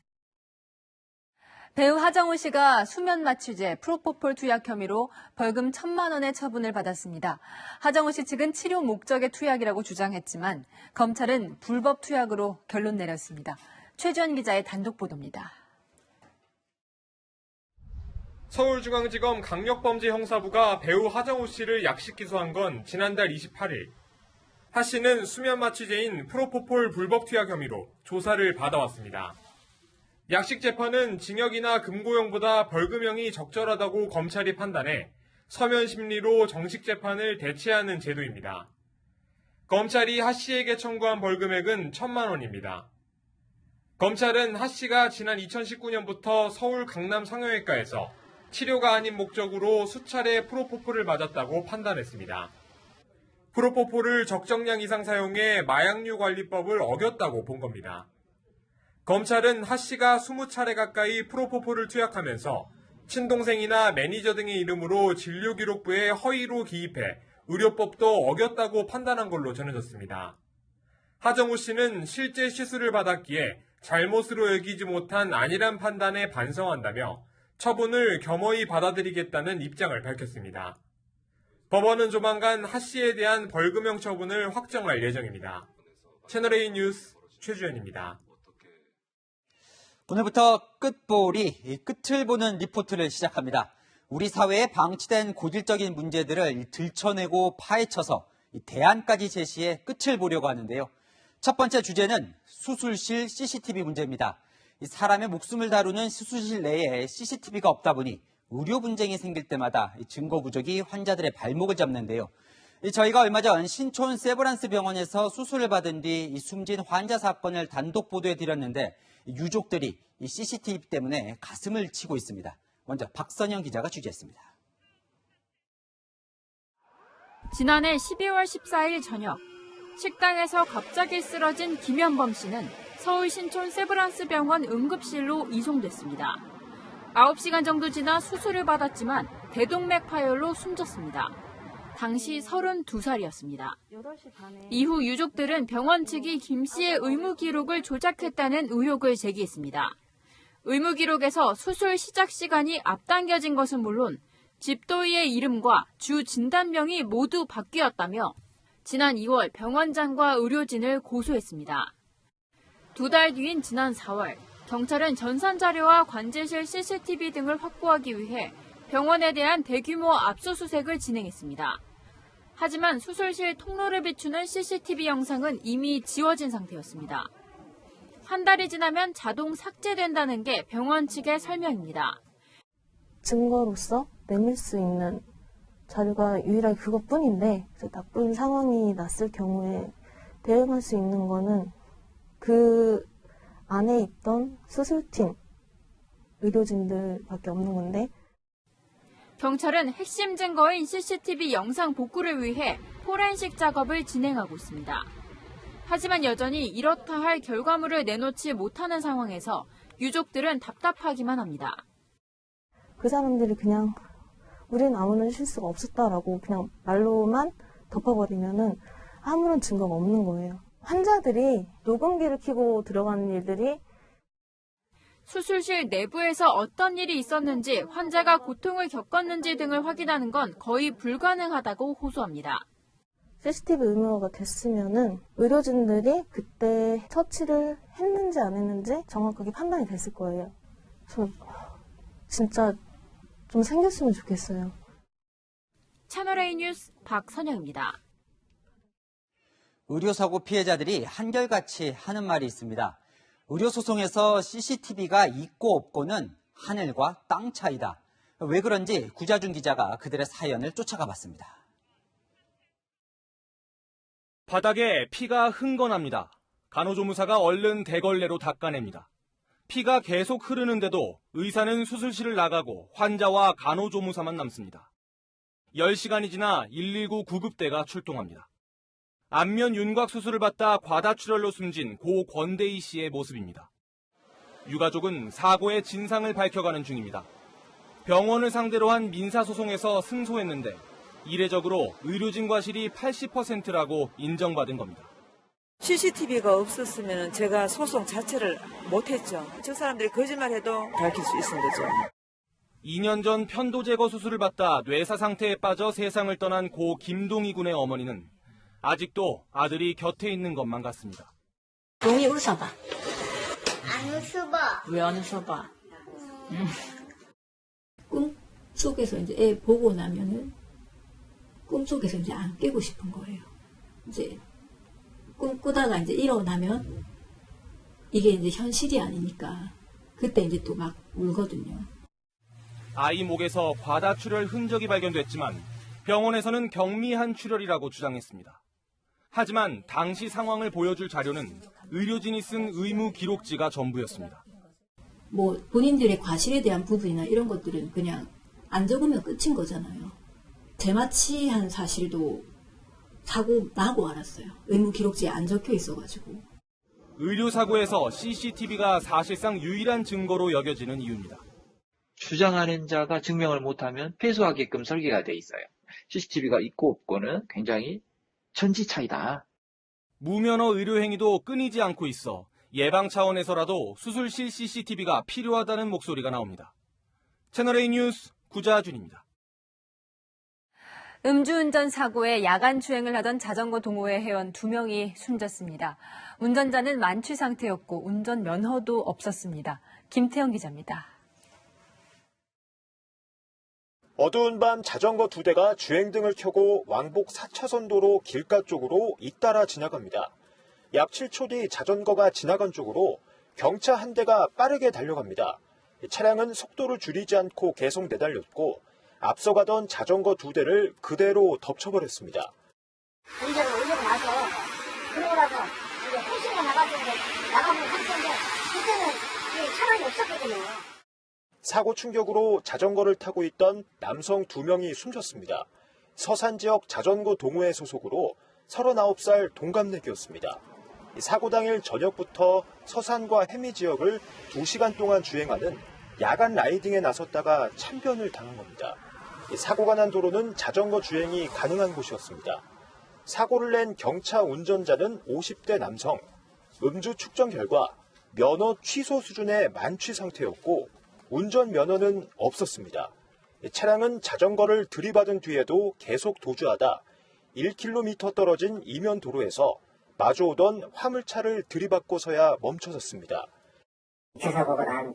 배우 하정우 씨가 수면 마취제 프로포폴 투약 혐의로 벌금 1,000만 원의 처분을 받았습니다. 하정우 씨 측은 치료 목적의 투약이라고 주장했지만 검찰은 불법 투약으로 결론 내렸습니다. 최주현 기자의 단독 보도입니다. 서울중앙지검 강력범죄형사부가 배우 하정우 씨를 약식 기소한 건 지난달 28일. 하 씨는 수면 마취제인 프로포폴 불법 투약 혐의로 조사를 받아왔습니다. 약식 재판은 징역이나 금고형보다 벌금형이 적절하다고 검찰이 판단해 서면 심리로 정식 재판을 대체하는 제도입니다. 검찰이 하 씨에게 청구한 벌금액은 1,000만 원입니다. 검찰은 하 씨가 지난 2019년부터 서울 강남 성형외과에서 치료가 아닌 목적으로 수차례 프로포폴을 맞았다고 판단했습니다. 프로포폴을 적정량 이상 사용해 마약류 관리법을 어겼다고 본 겁니다. 검찰은 하 씨가 20차례 가까이 프로포폴을 투약하면서 친동생이나 매니저 등의 이름으로 진료기록부에 허위로 기입해 의료법도 어겼다고 판단한 걸로 전해졌습니다. 하정우 씨는 실제 시술을 받았기에 잘못으로 여기지 못한 아니란 판단에 반성한다며 처분을 겸허히 받아들이겠다는 입장을 밝혔습니다. 법원은 조만간 하 씨에 대한 벌금형 처분을 확정할 예정입니다. 채널A 뉴스 최주현입니다. 오늘부터 끝볼이 끝을 보는 리포트를 시작합니다. 우리 사회에 방치된 고질적인 문제들을 들춰내고 파헤쳐서 대안까지 제시해 끝을 보려고 하는데요. 첫 번째 주제는 수술실 CCTV 문제입니다. 사람의 목숨을 다루는 수술실 내에 CCTV가 없다 보니 의료 분쟁이 생길 때마다 증거 부족이 환자들의 발목을 잡는데요. 저희가 얼마 전 신촌 세브란스 병원에서 수술을 받은 뒤 숨진 환자 사건을 단독 보도해 드렸는데 유족들이 이 CCTV 때문에 가슴을 치고 있습니다. 먼저 박선영 기자가 취재했습니다. 지난해 12월 14일 저녁 식당에서 갑자기 쓰러진 김현범 씨는 서울 신촌 세브란스 병원 응급실로 이송됐습니다. 9시간 정도 지나 수술을 받았지만 대동맥 파열로 숨졌습니다. 당시 32살이었습니다. 이후 유족들은 병원 측이 김 씨의 의무 기록을 조작했다는 의혹을 제기했습니다. 의무 기록에서 수술 시작 시간이 앞당겨진 것은 물론 집도의의 이름과 주 진단명이 모두 바뀌었다며 지난 2월 병원장과 의료진을 고소했습니다. 2달 뒤인 지난 4월 경찰은 전산 자료와 관제실 CCTV 등을 확보하기 위해 병원에 대한 대규모 압수수색을 진행했습니다. 하지만 수술실 통로를 비추는 CCTV 영상은 이미 지워진 상태였습니다. 한 달이 지나면 자동 삭제된다는 게 병원 측의 설명입니다. 증거로서 내밀 수 있는 자료가 유일하게 그것뿐인데 나쁜 상황이 났을 경우에 대응할 수 있는 거는 그 안에 있던 수술팀, 의료진들밖에 없는 건데 경찰은 핵심 증거인 CCTV 영상 복구를 위해 포렌식 작업을 진행하고 있습니다. 하지만 여전히 이렇다 할 결과물을 내놓지 못하는 상황에서 유족들은 답답하기만 합니다. 그 사람들이 그냥 우리는 아무런 실수가 없었다라고 그냥 말로만 덮어버리면은 아무런 증거가 없는 거예요. 환자들이 녹음기를 켜고 들어가는 일들이 수술실 내부에서 어떤 일이 있었는지, 환자가 고통을 겪었는지 등을 확인하는 건 거의 불가능하다고 호소합니다. CCTV 의무화가 됐으면은 의료진들이 그때 처치를 했는지 안 했는지 정확하게 판단이 됐을 거예요. 저 진짜 좀 생겼으면 좋겠어요. 채널A 뉴스 박선영입니다. 의료사고 피해자들이 한결같이 하는 말이 있습니다. 의료소송에서 CCTV가 있고 없고는 하늘과 땅 차이다. 왜 그런지 구자준 기자가 그들의 사연을 쫓아가 봤습니다. 바닥에 피가 흥건합니다. 간호조무사가 얼른 대걸레로 닦아냅니다. 피가 계속 흐르는데도 의사는 수술실을 나가고 환자와 간호조무사만 남습니다. 10시간이 지나 119 구급대가 출동합니다. 안면 윤곽 수술을 받다 과다출혈로 숨진 고 권대희 씨의 모습입니다. 유가족은 사고의 진상을 밝혀가는 중입니다. 병원을 상대로 한 민사소송에서 승소했는데 이례적으로 의료진 과실이 80%라고 인정받은 겁니다. CCTV가 없었으면 제가 소송 자체를 못했죠. 저 사람들이 거짓말해도 밝힐 수 있는 거죠. 2년 전 편도 제거 수술을 받다 뇌사 상태에 빠져 세상을 떠난 고 김동희 군의 어머니는 아직도 아들이 곁에 있는 것만 같습니다. 동희 웃어봐. 안 웃어봐. 왜 안 웃어봐? 꿈속에서 이제 애 보고 나면은 꿈속에서 이제 안 깨고 싶은 거예요. 이제 꿈꾸다가 이제 일어나면 이게 이제 현실이 아니니까 그때 이제 또 막 울거든요. 아이 목에서 과다출혈 흔적이 발견됐지만 병원에서는 경미한 출혈이라고 주장했습니다. 하지만 당시 상황을 보여줄 자료는 의료진이 쓴 의무 기록지가 전부였습니다. 뭐 본인들의 과실에 대한 부분이나 이런 것들은 그냥 안 적으면 끝인 거잖아요. 재마취한 사실도 사고 나고 알았어요. 의무 기록지에 안 적혀 있어가지고. 의료사고에서 CCTV가 사실상 유일한 증거로 여겨지는 이유입니다. 주장하는 자가 증명을 못하면 패소하게끔 설계가 돼 있어요. CCTV가 있고 없고는 굉장히 천지 차이다. 무면허 의료 행위도 끊이지 않고 있어 예방 차원에서라도 수술실 CCTV가 필요하다는 목소리가 나옵니다. 채널A 뉴스 구자준입니다. 음주운전 사고에 야간 주행을 하던 자전거 동호회 회원 2명이 숨졌습니다. 운전자는 만취 상태였고 운전 면허도 없었습니다. 김태형 기자입니다. 어두운 밤 자전거 2대가 주행등을 켜고 왕복 4차선 도로 길가 쪽으로 잇따라 지나갑니다. 약 7초 뒤 자전거가 지나간 쪽으로 경차 한 대가 빠르게 달려갑니다. 차량은 속도를 줄이지 않고 계속 내달렸고 앞서가던 자전거 2대를 그대로 덮쳐버렸습니다. 운전을 나서 그러고 나서 이제 택시가 나가지고 나가면 한건데 그때는 차량이 없었거든요. 사고 충격으로 자전거를 타고 있던 남성 2명이 숨졌습니다. 서산 지역 자전거 동호회 소속으로 39살 동갑내기였습니다. 사고 당일 저녁부터 서산과 해미 지역을 2시간 동안 주행하는 야간 라이딩에 나섰다가 참변을 당한 겁니다. 사고가 난 도로는 자전거 주행이 가능한 곳이었습니다. 사고를 낸 경차 운전자는 50대 남성, 음주 측정 결과 면허 취소 수준의 만취 상태였고 운전 면허는 없었습니다. 차량은 자전거를 들이받은 뒤에도 계속 도주하다 1km 떨어진 이면 도로에서 마주오던 화물차를 들이받고서야 멈춰섰습니다. 교사고가 난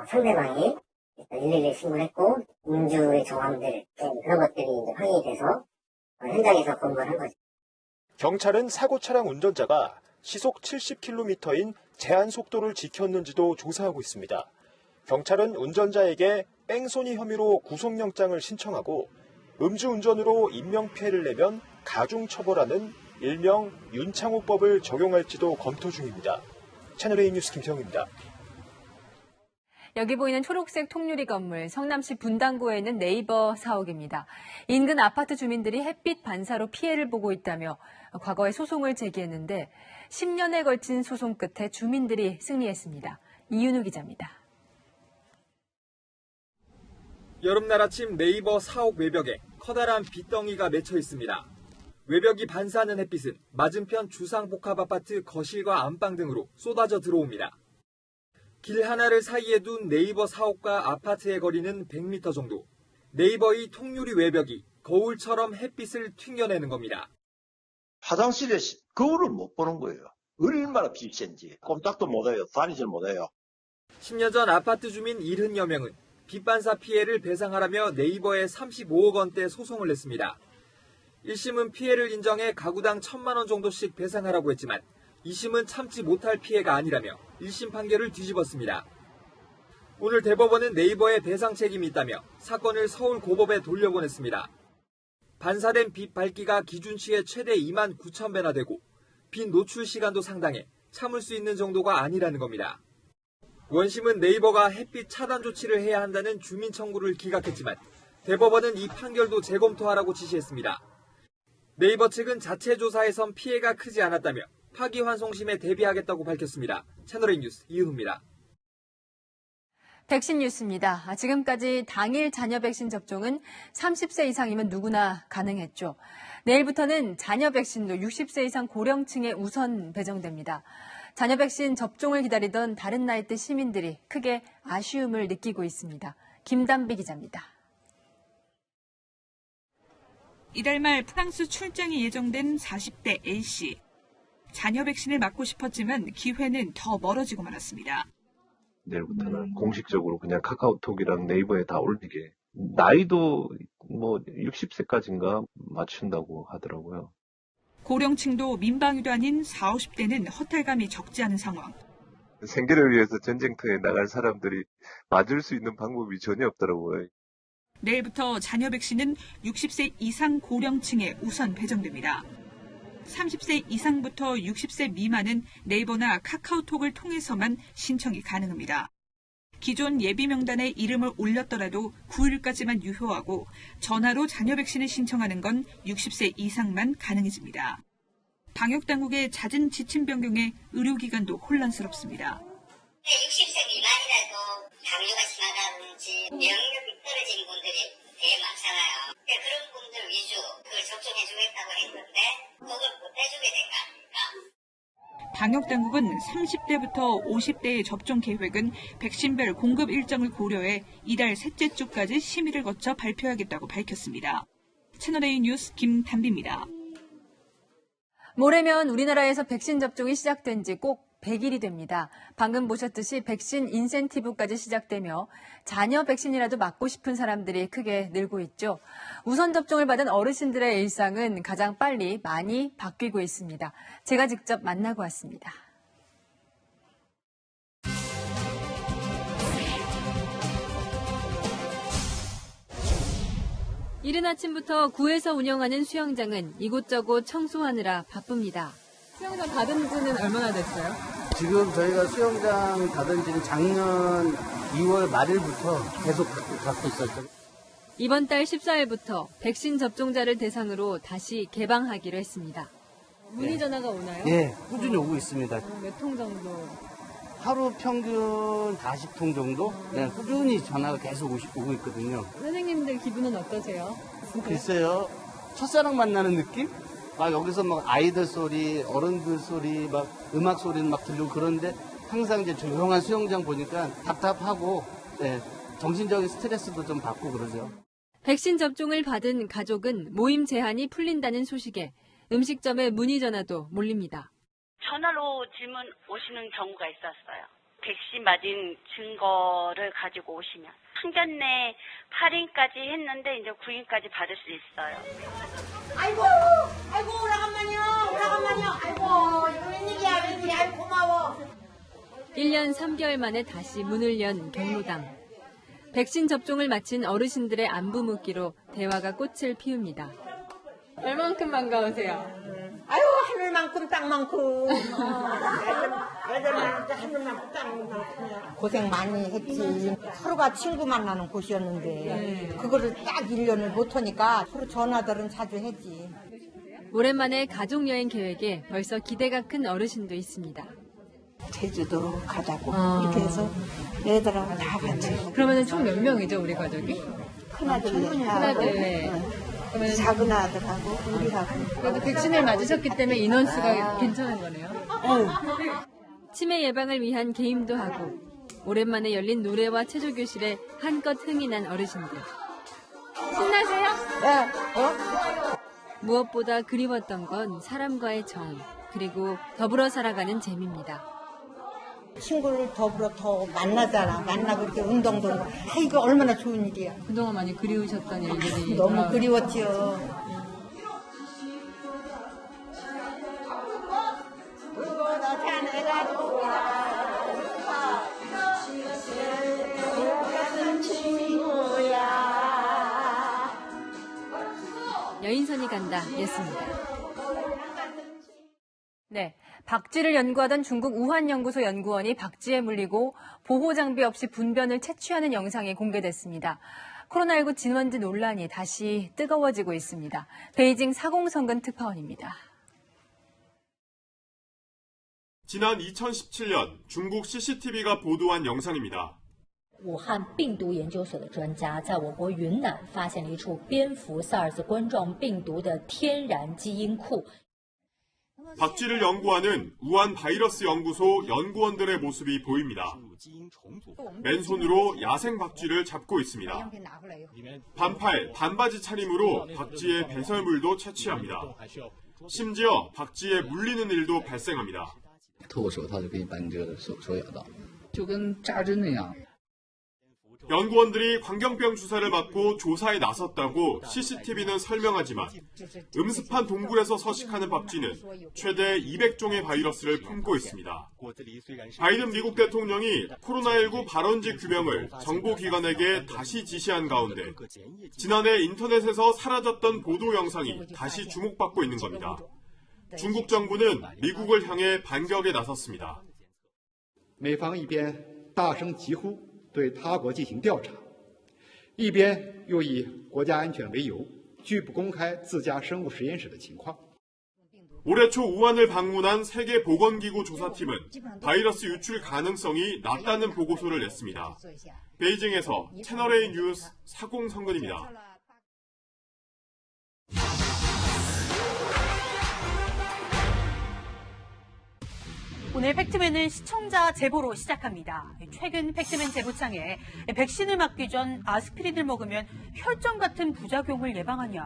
상대방이 112에 신고했고 음주의 정황들 그런 것들이 이제 확인이 돼서 현장에서 검거를 한 거죠. 경찰은 사고 차량 운전자가 시속 70km인 제한 속도를 지켰는지도 조사하고 있습니다. 경찰은 운전자에게 뺑소니 혐의로 구속영장을 신청하고 음주운전으로 인명피해를 내면 가중처벌하는 일명 윤창호법을 적용할지도 검토 중입니다. 채널A 뉴스 김태형입니다. 여기 보이는 초록색 통유리 건물, 성남시 분당구에 있는 네이버 사옥입니다. 인근 아파트 주민들이 햇빛 반사로 피해를 보고 있다며 과거에 소송을 제기했는데 10년에 걸친 소송 끝에 주민들이 승리했습니다. 이윤우 기자입니다. 여름날 아침 네이버 사옥 외벽에 커다란 빛덩이가 맺혀 있습니다. 외벽이 반사하는 햇빛은 맞은편 주상복합아파트 거실과 안방 등으로 쏟아져 들어옵니다. 길 하나를 사이에 둔 네이버 사옥과 아파트의 거리는 100m 정도. 네이버의 통유리 외벽이 거울처럼 햇빛을 튕겨내는 겁니다. 화장실에 거울을 못 보는 거예요. 얼마나 빛이 센지 꼼짝도 못해요. 다니질 못해요. 10년 전 아파트 주민 70여 명은 빛반사 피해를 배상하라며 네이버에 35억 원대 소송을 냈습니다. 1심은 피해를 인정해 가구당 1,000만 원 정도씩 배상하라고 했지만 2심은 참지 못할 피해가 아니라며 1심 판결을 뒤집었습니다. 오늘 대법원은 네이버에 배상 책임이 있다며 사건을 서울고법에 돌려보냈습니다. 반사된 빛 밝기가 기준치의 최대 29,000배나 되고 빛 노출 시간도 상당해 참을 수 있는 정도가 아니라는 겁니다. 원심은 네이버가 햇빛 차단 조치를 해야 한다는 주민 청구를 기각했지만 대법원은 이 판결도 재검토하라고 지시했습니다. 네이버 측은 자체 조사에선 피해가 크지 않았다며 파기환송심에 대비하겠다고 밝혔습니다. 채널A 뉴스 이은우입니다. 백신 뉴스입니다. 지금까지 당일 자녀 백신 접종은 30세 이상이면 누구나 가능했죠. 내일부터는 자녀 백신도 60세 이상 고령층에 우선 배정됩니다. 자녀 백신 접종을 기다리던 다른 나이대 시민들이 크게 아쉬움을 느끼고 있습니다. 김담비 기자입니다. 이달 말 프랑스 출장이 예정된 40대 A씨. 자녀 백신을 맞고 싶었지만 기회는 더 멀어지고 말았습니다. 내일부터는 공식적으로 그냥 카카오톡이랑 네이버에 다 올리게. 나이도 뭐 60세까지인가 맞춘다고 하더라고요. 고령층도 민방위도 아닌 40, 50대는 허탈감이 적지 않은 상황. 생계를 위해서 전쟁터에 나갈 사람들이 맞을 수 있는 방법이 전혀 없더라고요. 내일부터 자녀 백신은 60세 이상 고령층에 우선 배정됩니다. 30세 이상부터 60세 미만은 네이버나 카카오톡을 통해서만 신청이 가능합니다. 기존 예비 명단에 이름을 올렸더라도 9일까지만 유효하고 전화로 자녀 백신을 신청하는 건 60세 이상만 가능해집니다. 방역당국의 잦은 지침 변경에 의료기관도 혼란스럽습니다. 60세 미만이라도 당뇨가 심하다든지 면역력이 떨어진 분들이 되게 많잖아요. 그런 분들 위주 접종해주겠다고 했는데 그걸 못 해주게 된 거 아닙니까? 방역당국은 30대부터 50대의 접종 계획은 백신별 공급 일정을 고려해 이달 셋째 주까지 심의를 거쳐 발표하겠다고 밝혔습니다. 채널A 뉴스 김담비입니다. 모레면 우리나라에서 백신 접종이 시작된 지 꼭 100일이 됩니다. 방금 보셨듯이 백신 인센티브까지 시작되며 자녀 백신이라도 맞고 싶은 사람들이 크게 늘고 있죠. 우선 접종을 받은 어르신들의 일상은 가장 빨리 많이 바뀌고 있습니다. 제가 직접 만나고 왔습니다. 이른 아침부터 구에서 운영하는 수영장은 이곳저곳 청소하느라 바쁩니다. 수영장 닫은 지는 얼마나 됐어요? 지금 저희가 수영장 닫은 지는 작년 2월 말일부터 계속 닫고 있었죠. 이번 달 14일부터 백신 접종자를 대상으로 다시 개방하기로 했습니다. 문의 전화가 오나요? 예, 꾸준히 오고 있습니다. 몇 통 정도? 하루 평균 40통 정도? 네, 꾸준히 전화가 계속 오고 있거든요. 선생님들 기분은 어떠세요? 글쎄요, 첫사랑 만나는 느낌? 막 여기서 막 아이들 소리, 어른들 소리, 막 음악 소리는 막 들리고 그런데 항상 이제 조용한 수영장 보니까 답답하고, 네, 정신적인 스트레스도 좀 받고 그러죠. 백신 접종을 받은 가족은 모임 제한이 풀린다는 소식에 음식점에 문의 전화도 몰립니다. 전화로 질문 오시는 경우가 있었어요. 백신 맞은 증거를 가지고 오시면. 상견례 8일까지 했는데 이제 9일까지 받을 수 있어요. 아이고, 오라간만이요. 아이고, 이거 웬일이야. 아이고, 고마워. 1년 3개월 만에 다시 문을 연 경로당. 백신 접종을 마친 어르신들의 안부 묻기로 대화가 꽃을 피웁니다. 얼만큼 반가우세요? 아유, 하늘만큼 땅만큼. 애들만 하늘만큼 땅만큼. 고생 많이 했지. 서로가 친구 만나는 곳이었는데 그거를 딱 1년을 못하니까 서로 전화들은 자주 했지. 오랜만에 가족여행 계획에 벌써 기대가 큰 어르신도 있습니다. 제주도 가자고 이렇게 해서 애들하고 다 같이. 그러면 총 몇 명이죠, 우리 가족이? 큰아들, 그러면 작은 아들하고 우리하고. 그래도 백신을 맞으셨기 때문에 인원수가 괜찮은 거네요. 치매 예방을 위한 게임도 하고 오랜만에 열린 노래와 체조교실에 한껏 흥이 난 어르신들. 신나세요? 네. 무엇보다 그리웠던 건 사람과의 정, 그리고 더불어 살아가는 재미입니다. 친구를 더불어 더 만나잖아. 만나고 이렇게 운동도 하고. 이거 얼마나 좋은 일이야. 그동안 많이 그리우셨던 일들이. 너무 그리웠지요. 여인선이 간다 였습니다. 네, 박쥐를 연구하던 중국 우한연구소 연구원이 박쥐에 물리고 보호장비 없이 분변을 채취하는 영상이 공개됐습니다. 코로나19 진원지 논란이 다시 뜨거워지고 있습니다. 베이징 사공성근 특파원입니다. 지난 2017년 중국 CCTV가 보도한 영상입니다. 武汉病毒研究所的专家在我国云南发现了一处蝙蝠 SARS 冠状病毒的天然基因库。 박쥐를 연구하는 우한 바이러스 연구소 연구원들의 모습이 보입니다. 맨손으로 야생 박쥐를 잡고 있습니다. 반팔, 반바지 차림으로 박쥐의 배설물도 채취합니다. 심지어 박쥐에 물리는 일도 발생합니다. 透过手套就可以把你这个手咬到，就跟扎针那样。 연구원들이 광견병 주사를 맞고 조사에 나섰다고 CCTV는 설명하지만 음습한 동굴에서 서식하는 박쥐는 최대 200종의 바이러스를 품고 있습니다. 바이든 미국 대통령이 코로나19 발원지 규명을 정보기관에게 다시 지시한 가운데 지난해 인터넷에서 사라졌던 보도 영상이 다시 주목받고 있는 겁니다. 중국 정부는 미국을 향해 반격에 나섰습니다. 美方一边大声疾呼 对他国进行调查，一边又以国家安全为由，拒不公开自家生物实验室的情况。 올해 초 우한을 방문한 세계보건기구 조사팀은 바이러스 유출 가능성이 낮다는 보고서를 냈습니다. 베이징에서 채널A 뉴스 사공성근입니다. 오늘 팩트맨은 시청자 제보로 시작합니다. 최근 팩트맨 제보창에 백신을 맞기 전 아스피린을 먹으면 혈전 같은 부작용을 예방하냐,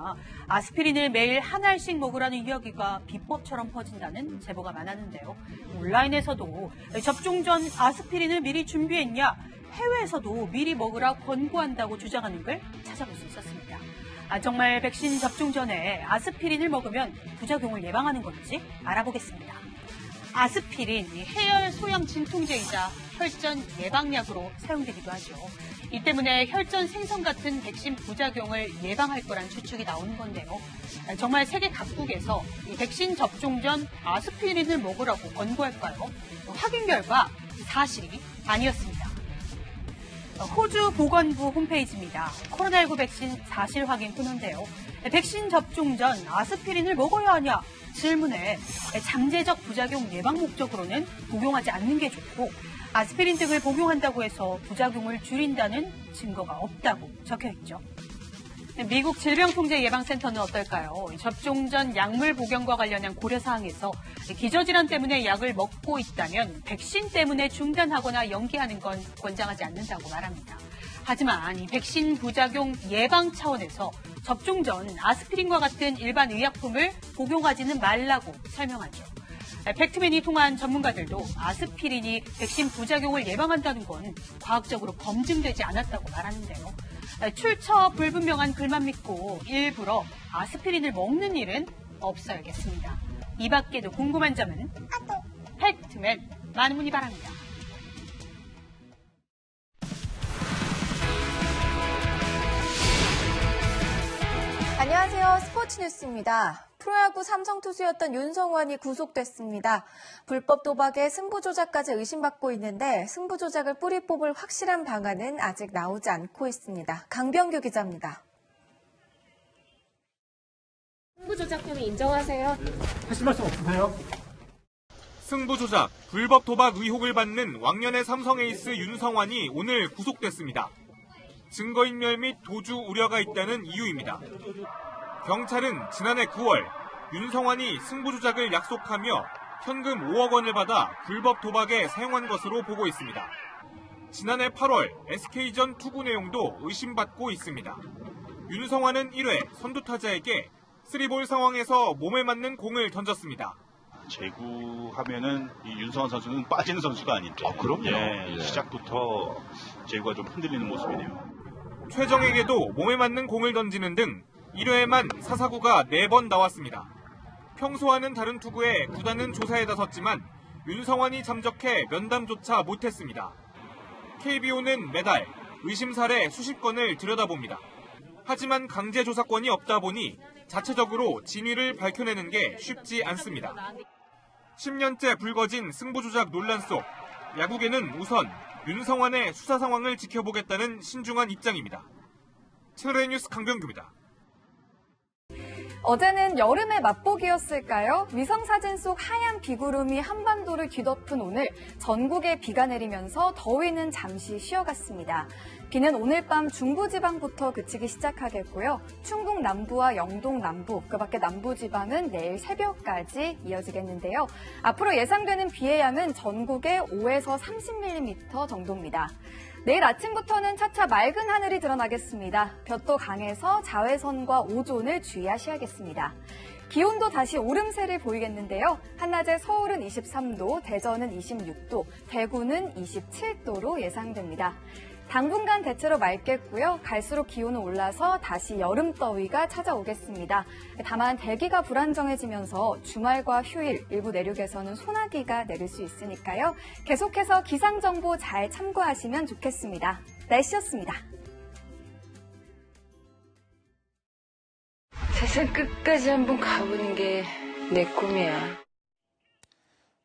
아스피린을 매일 한 알씩 먹으라는 이야기가 비법처럼 퍼진다는 제보가 많았는데요. 온라인에서도 접종 전 아스피린을 미리 준비했냐, 해외에서도 미리 먹으라 권고한다고 주장하는 글 찾아볼 수 있었습니다. 정말 백신 접종 전에 아스피린을 먹으면 부작용을 예방하는 건지 알아보겠습니다. 아스피린, 해열 소염 진통제이자 혈전 예방약으로 사용되기도 하죠. 이 때문에 혈전 생성 같은 백신 부작용을 예방할 거란 추측이 나오는 건데요. 정말 세계 각국에서 이 백신 접종 전 아스피린을 먹으라고 권고할까요? 확인 결과 사실이 아니었습니다. 호주 보건부 홈페이지입니다. 코로나19 백신 사실 확인 코너인데요. 백신 접종 전 아스피린을 먹어야 하냐? 질문에 잠재적 부작용 예방 목적으로는 복용하지 않는 게 좋고 아스피린 등을 복용한다고 해서 부작용을 줄인다는 증거가 없다고 적혀있죠. 미국 질병통제예방센터는 어떨까요? 접종 전 약물 복용과 관련한 고려사항에서 기저질환 때문에 약을 먹고 있다면 백신 때문에 중단하거나 연기하는 건 권장하지 않는다고 말합니다. 하지만 이 백신 부작용 예방 차원에서 접종 전 아스피린과 같은 일반 의약품을 복용하지는 말라고 설명하죠. 팩트맨이 통한 전문가들도 아스피린이 백신 부작용을 예방한다는 건 과학적으로 검증되지 않았다고 말하는데요. 출처 불분명한 글만 믿고 일부러 아스피린을 먹는 일은 없어야겠습니다. 이 밖에도 궁금한 점은 팩트맨 많은 문의 바랍니다. 안녕하세요. 스포츠 뉴스입니다. 프로야구 삼성 투수였던 윤성환이 구속됐습니다. 불법 도박에 승부 조작까지 의심받고 있는데 승부 조작을 뿌리 뽑을 확실한 방안은 아직 나오지 않고 있습니다. 강병규 기자입니다. 승부 조작 혐의 인정하세요? 하실 말씀 없으세요? 승부 조작, 불법 도박 의혹을 받는 왕년의 삼성 에이스 윤성환이 오늘 구속됐습니다. 증거인멸 및 도주 우려가 있다는 이유입니다. 경찰은 지난해 9월 윤성환이 승부 조작을 약속하며 현금 5억 원을 받아 불법 도박에 사용한 것으로 보고 있습니다. 지난해 8월 SK전 투구 내용도 의심받고 있습니다. 윤성환은 1회 선두타자에게 3볼 상황에서 몸에 맞는 공을 던졌습니다. 제구하면은 이 윤성환 선수는 빠지는 선수가 아닌데. 그럼요. 예, 시작부터 제구가 좀 흔들리는 모습이네요. 최정에게도 몸에 맞는 공을 던지는 등 1회에만 사사구가 4번 나왔습니다. 평소와는 다른 투구에 구단은 조사에 나섰지만 윤성환이 잠적해 면담조차 못했습니다. KBO는 매달 의심 사례 수십 건을 들여다봅니다. 하지만 강제 조사권이 없다 보니 자체적으로 진위를 밝혀내는 게 쉽지 않습니다. 10년째 불거진 승부 조작 논란 속 야구계는 우선 윤성환의 수사 상황을 지켜보겠다는 신중한 입장입니다. 채널A 뉴스 강병규입니다. 어제는 여름의 맛보기였을까요? 위성사진 속 하얀 비구름이 한반도를 뒤덮은 오늘 전국에 비가 내리면서 더위는 잠시 쉬어갔습니다. 비는 오늘 밤 중부지방부터 그치기 시작하겠고요. 충북 남부와 영동 남부, 그 밖에 남부지방은 내일 새벽까지 이어지겠는데요. 앞으로 예상되는 비의 양은 전국에 5에서 30mm 정도입니다. 내일 아침부터는 차차 맑은 하늘이 드러나겠습니다. 볕도 강해서 자외선과 오존을 주의하셔야겠습니다. 기온도 다시 오름세를 보이겠는데요. 한낮에 서울은 23도, 대전은 26도, 대구는 27도로 예상됩니다. 당분간 대체로 맑겠고요. 갈수록 기온은 올라서 다시 여름더위가 찾아오겠습니다. 다만 대기가 불안정해지면서 주말과 휴일 일부 내륙에서는 소나기가 내릴 수 있으니까요. 계속해서 기상정보 잘 참고하시면 좋겠습니다. 날씨였습니다. 세상 끝까지 한번 가보는 게 내 꿈이야.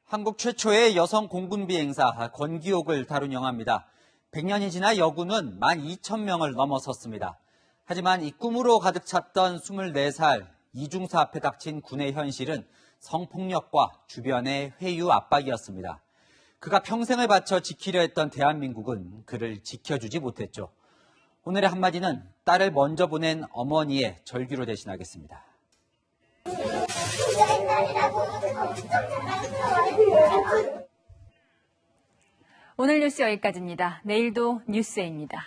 한국 최초의 여성 공군 비행사 권기옥을 다룬 영화입니다. 100년이 지나 여군은 12,000명을 넘어섰습니다. 하지만 이 꿈으로 가득 찼던 24살 이중사 앞에 닥친 군의 현실은 성폭력과 주변의 회유 압박이었습니다. 그가 평생을 바쳐 지키려 했던 대한민국은 그를 지켜주지 못했죠. 오늘의 한마디는 딸을 먼저 보낸 어머니의 절규로 대신하겠습니다. 오늘 뉴스 여기까지입니다. 내일도 뉴스에입니다.